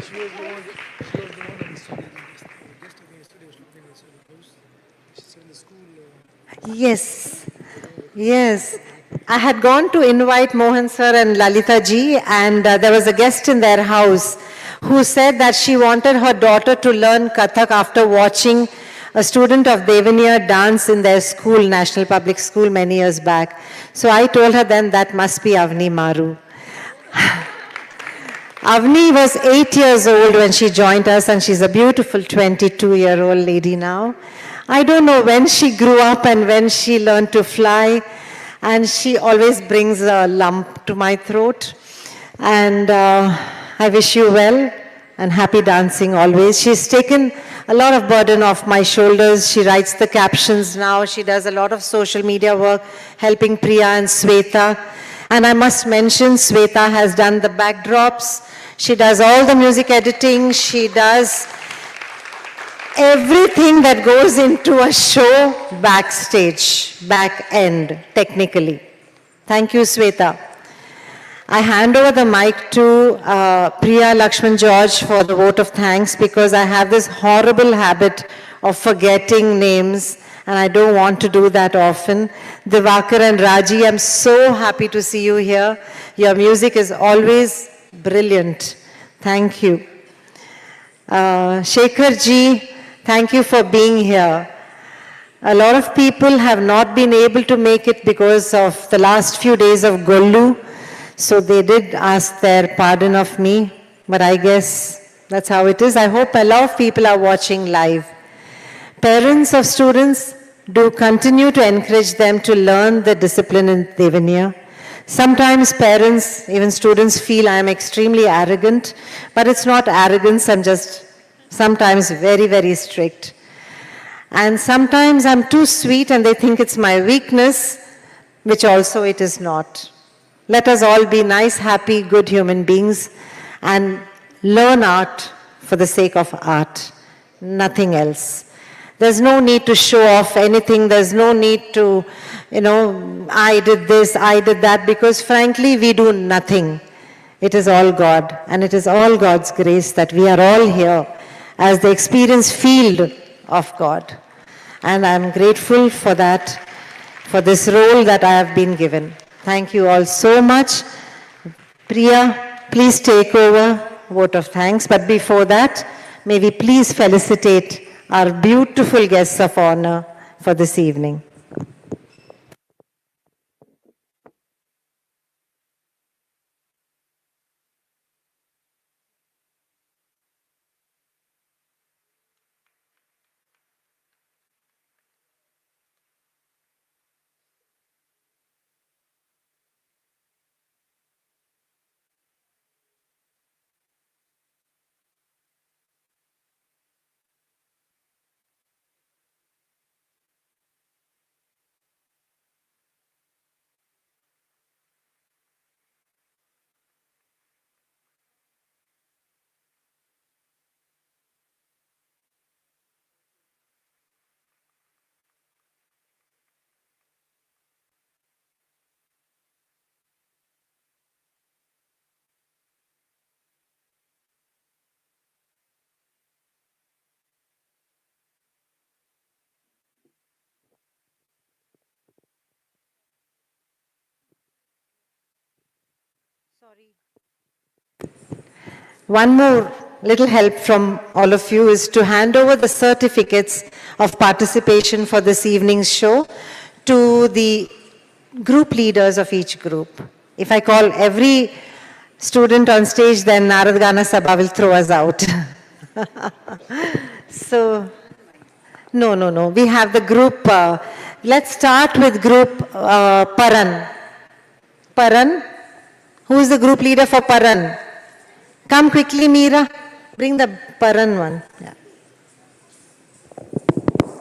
She was the one that studied yesterday was looking at the house. She's in the school. Yes, yes. I had gone to invite Mohan sir and Lalita ji, and there was a guest in their house who said that she wanted her daughter to learn Kathak after watching a student of Devaniya dance in their school, National Public School, many years back. So I told her then that must be Avni Maru. Avni was 8 years old when she joined us, and she's a beautiful 22-year-old lady now. I don't know when she grew up and when she learned to fly. and she always brings a lump to my throat. And I wish you well and happy dancing always. She's taken a lot of burden off my shoulders. She writes the captions now. She does a lot of social media work, helping Priya and Sweta. And I must mention, Sweta has done the backdrops. She does all the music editing. She does everything that goes into a show backstage, back end, technically. Thank you, Sweta. I hand over the mic to Priya Lakshman George for the vote of thanks, because I have this horrible habit of forgetting names and I don't want to do that often. Divakar and Raji, I'm so happy to see you here. Your music is always brilliant. Thank you. Shekhar ji, thank you for being here. A lot of people have not been able to make it because of the last few days of Gollu. So they did ask their pardon of me, but I guess that's how it is. I hope a lot of people are watching live. Parents of students, do continue to encourage them to learn the discipline in Devaniya. Sometimes parents, even students, feel I am extremely arrogant, but it's not arrogance, I'm just sometimes very, very strict. And sometimes I'm too sweet and they think it's my weakness, which also it is not. Let us all be nice, happy, good human beings and learn art for the sake of art, nothing else. There's no need to show off anything. There's no need to, I did this, I did that, because frankly, we do nothing. It is all God, and it is all God's grace that we are all here as the experience field of God. And I'm grateful for that, for this role that I have been given. Thank you all so much. Priya, please take over, vote of thanks. But before that, may we please felicitate our beautiful guests of honor for this evening. One more little help from all of you is to hand over the certificates of participation for this evening's show to the group leaders of each group. If I call every student on stage, then Narad Gana Sabha will throw us out. So, no. We have the group. Let's start with group Paran. Paran? Who is the group leader for Paran? Come quickly, Meera. Bring the Paran one. Yeah.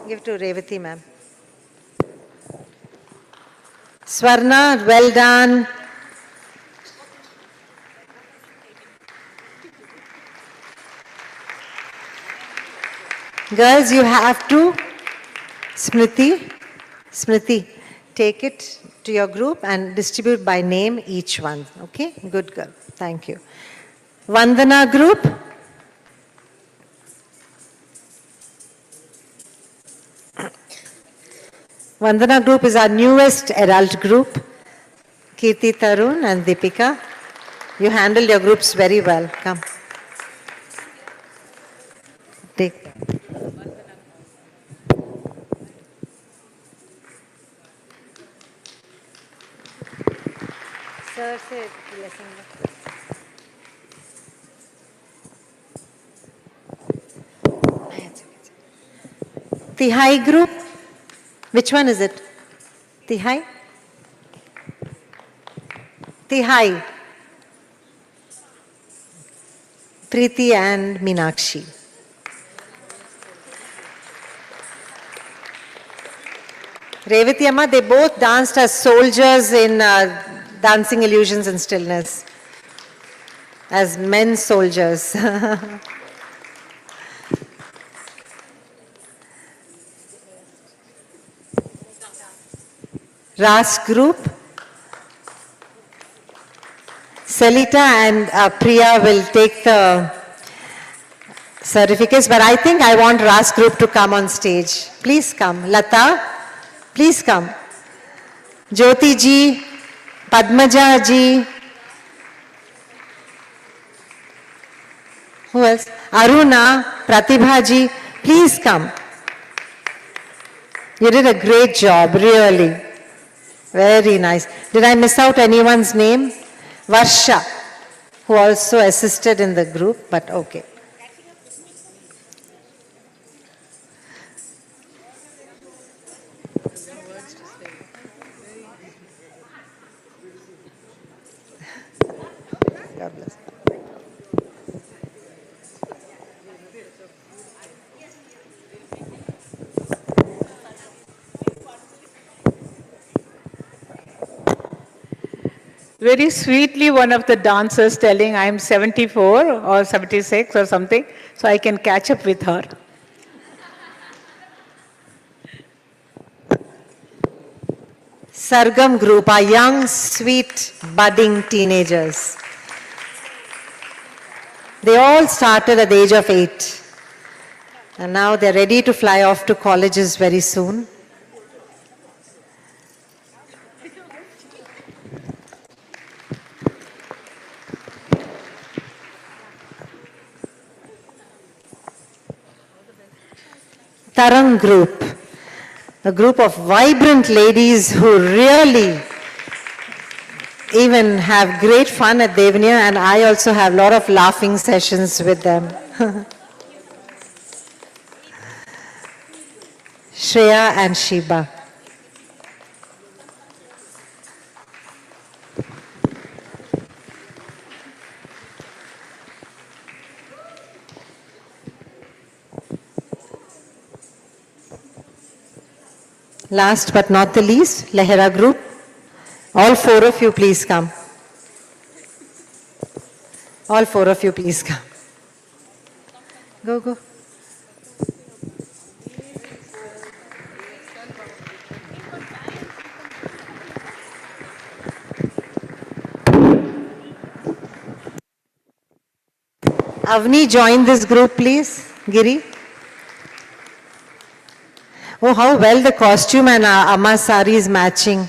Give to Revati, ma'am. Swarna, well done. Girls, you have to. Smriti, take it to your group and distribute by name each one. Okay? Good girl. Thank you. Vandana group. Vandana group is our newest adult group. Kirti Tarun and Deepika. You handled your groups very well. Come. Take. Sir, say blessing. Tihai group. Which one is it? Tihai? Tihai, Preeti and Meenakshi. Revati Amma, they both danced as soldiers in Dancing Illusions and Stillness, as men soldiers. Ras group, Selita and Priya will take the certificates, but I think I want Ras group to come on stage. Please come. Lata, please come. Jyoti ji, Padmaja ji. Who else? Aruna, Pratibha ji, please come. You did a great job, really. Very nice. Did I miss out anyone's name? Varsha, who also assisted in the group, but okay. God bless. Very sweetly, one of the dancers telling, I am 74 or 76 or something, so I can catch up with her. Sargam group are young, sweet, budding teenagers. They all started at the age of 8. And now they're ready to fly off to colleges very soon. Tarang group, a group of vibrant ladies who really even have great fun at Devaniya, and I also have a lot of laughing sessions with them. Shreya and Shiba. Last but not the least, Lehera group. All 4 of you please come. All 4 of you please come. Go, go. Avni, join this group please. Giri. Oh, how well the costume and Amma's sari is matching.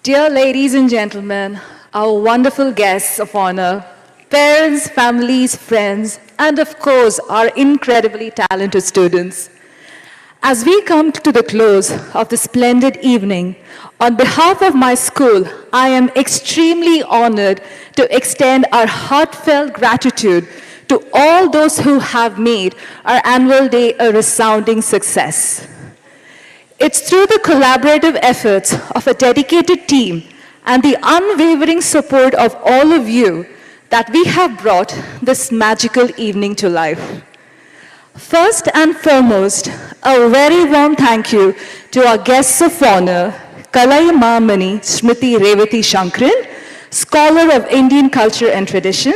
Dear ladies and gentlemen, our wonderful guests of honor, parents, families, friends, and of course, our incredibly talented students. As we come to the close of the splendid evening, on behalf of my school, I am extremely honored to extend our heartfelt gratitude to all those who have made our annual day a resounding success. It's through the collaborative efforts of a dedicated team and the unwavering support of all of you that we have brought this magical evening to life. First and foremost, a very warm thank you to our guests of honor, Kalai Mamani Smriti Revati Shankran, Scholar of Indian Culture and Tradition,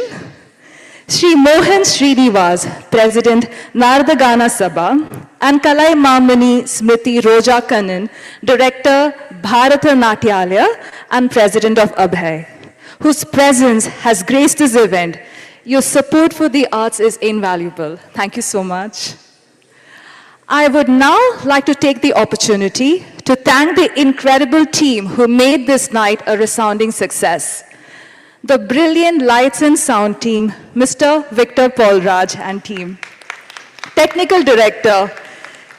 Sri Mohan Srinivas, President Nardagana Sabha, and Kalai Mamani Smriti Roja Kannan, Director Bharata Natyalaya and President of Abhay, whose presence has graced this event. Your support for the arts is invaluable. Thank you so much. I would now like to take the opportunity to thank the incredible team who made this night a resounding success. The brilliant lights and sound team, Mr. Victor Paulraj and team. Technical director,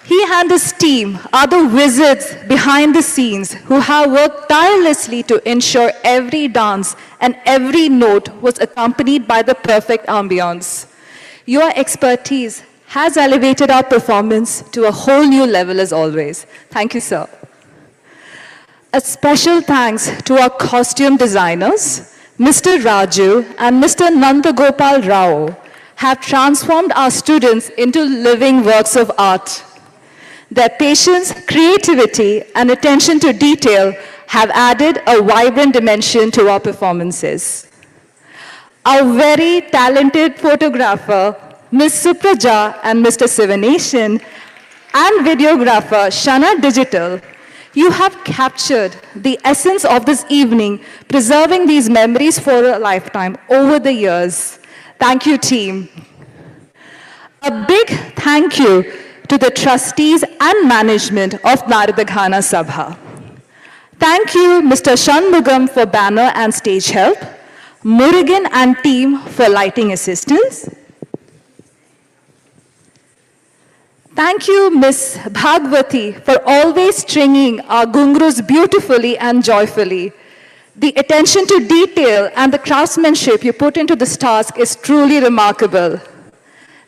he and his team are the wizards behind the scenes who have worked tirelessly to ensure every dance and every note was accompanied by the perfect ambience. Your expertise has elevated our performance to a whole new level as always. Thank you, sir. A special thanks to our costume designers, Mr. Raju and Mr. Nandagopal Rao have transformed our students into living works of art. Their patience, creativity, and attention to detail have added a vibrant dimension to our performances. Our very talented photographer, Ms. Supraja and Mr. Sivanation, and videographer, Shana Digital, you have captured the essence of this evening, preserving these memories for a lifetime over the years. Thank you, team. A big thank you to the trustees and management of Narada Gharana Sabha. Thank you, Mr. Shanmugam for banner and stage help, Murugan and team for lighting assistance. Thank you, Ms. Bhagwati, for always stringing our gungrus beautifully and joyfully. The attention to detail and the craftsmanship you put into this task is truly remarkable.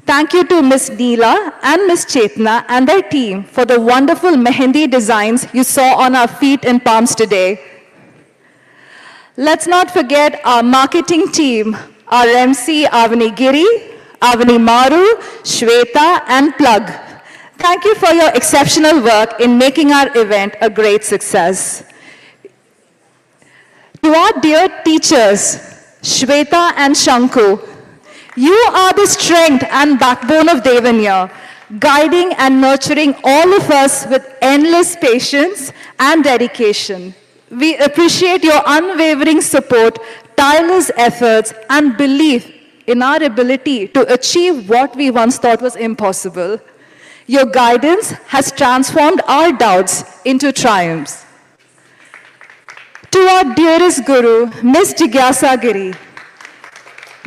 Thank you to Ms. Neela and Ms. Chetna and their team for the wonderful mehendi designs you saw on our feet and palms today. Let's not forget our marketing team, our MC Avani Giri, Avani Maru, Shweta, and Plug. Thank you for your exceptional work in making our event a great success. To our dear teachers, Shweta and Shanku, you are the strength and backbone of Devaniya, guiding and nurturing all of us with endless patience and dedication. We appreciate your unwavering support, tireless efforts, and belief in our ability to achieve what we once thought was impossible. Your guidance has transformed our doubts into triumphs. To our dearest Guru, Ms. Jigyasa Giri,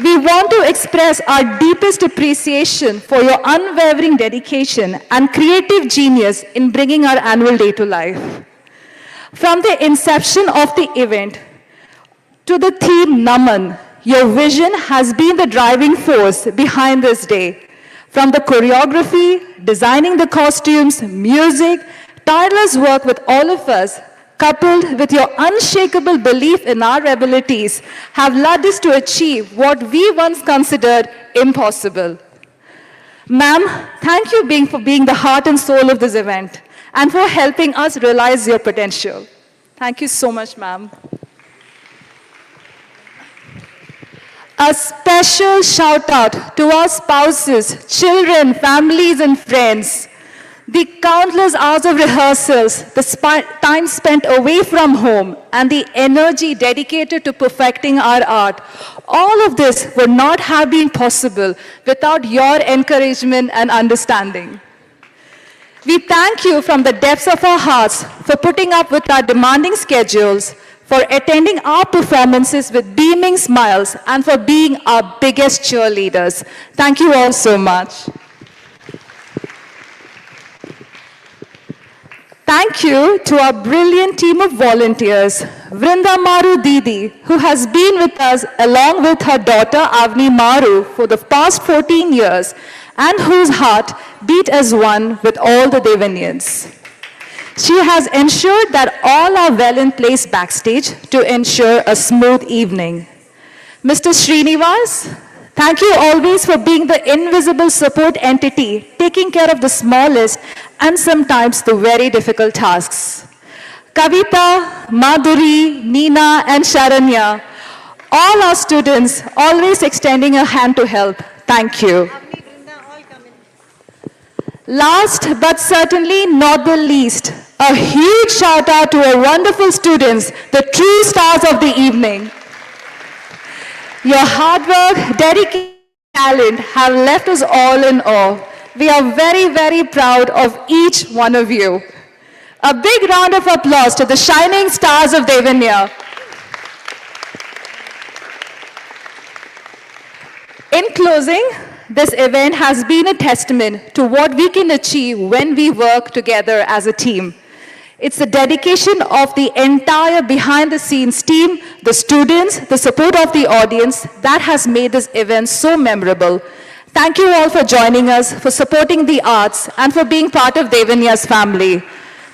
we want to express our deepest appreciation for your unwavering dedication and creative genius in bringing our annual day to life. From the inception of the event to the theme Naman, your vision has been the driving force behind this day. From the choreography, designing the costumes, music, tireless work with all of us, coupled with your unshakable belief in our abilities, have led us to achieve what we once considered impossible. Ma'am, thank you for being the heart and soul of this event and for helping us realize your potential. Thank you so much, ma'am. A special shout out to our spouses, children, families, and friends. The countless hours of rehearsals, the time spent away from home, and the energy dedicated to perfecting our art, all of this would not have been possible without your encouragement and understanding. We thank you from the depths of our hearts for putting up with our demanding schedules, for attending our performances with beaming smiles, and for being our biggest cheerleaders. Thank you all so much. Thank you to our brilliant team of volunteers, Vrinda Maru Didi, who has been with us along with her daughter Avni Maru for the past 14 years, and whose heart beat as one with all the Devaniyans. She has ensured that all are well in place backstage to ensure a smooth evening. Mr. Srinivas, thank you always for being the invisible support entity, taking care of the smallest and sometimes the very difficult tasks. Kavita, Madhuri, Neena, and Sharanya, all our students always extending a hand to help. Thank you. Last but certainly not the least, a huge shout out to our wonderful students, the true stars of the evening. Your hard work, dedication, and talent have left us all in awe. We are very, very proud of each one of you. A big round of applause to the shining stars of Devaniya. In closing, this event has been a testament to what we can achieve when we work together as a team. It's the dedication of the entire behind-the-scenes team, the students, the support of the audience that has made this event so memorable. Thank you all for joining us, for supporting the arts, and for being part of Devaniya's family.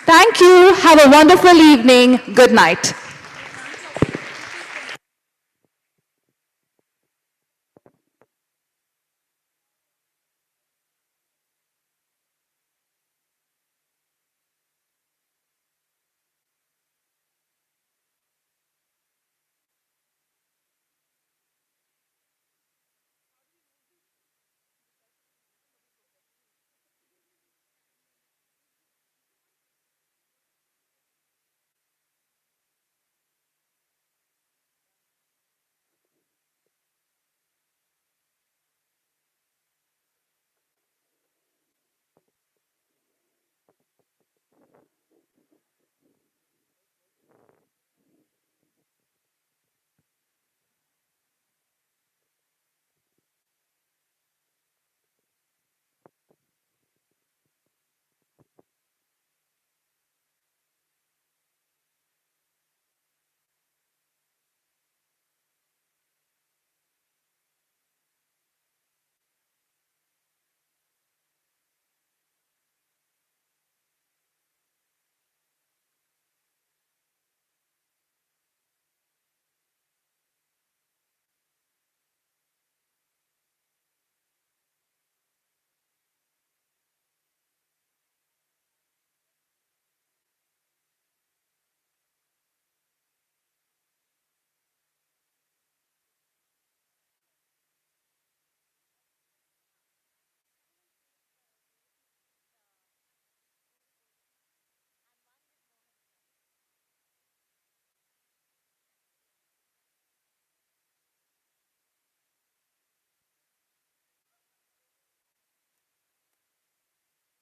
Thank you. Have a wonderful evening. Good night.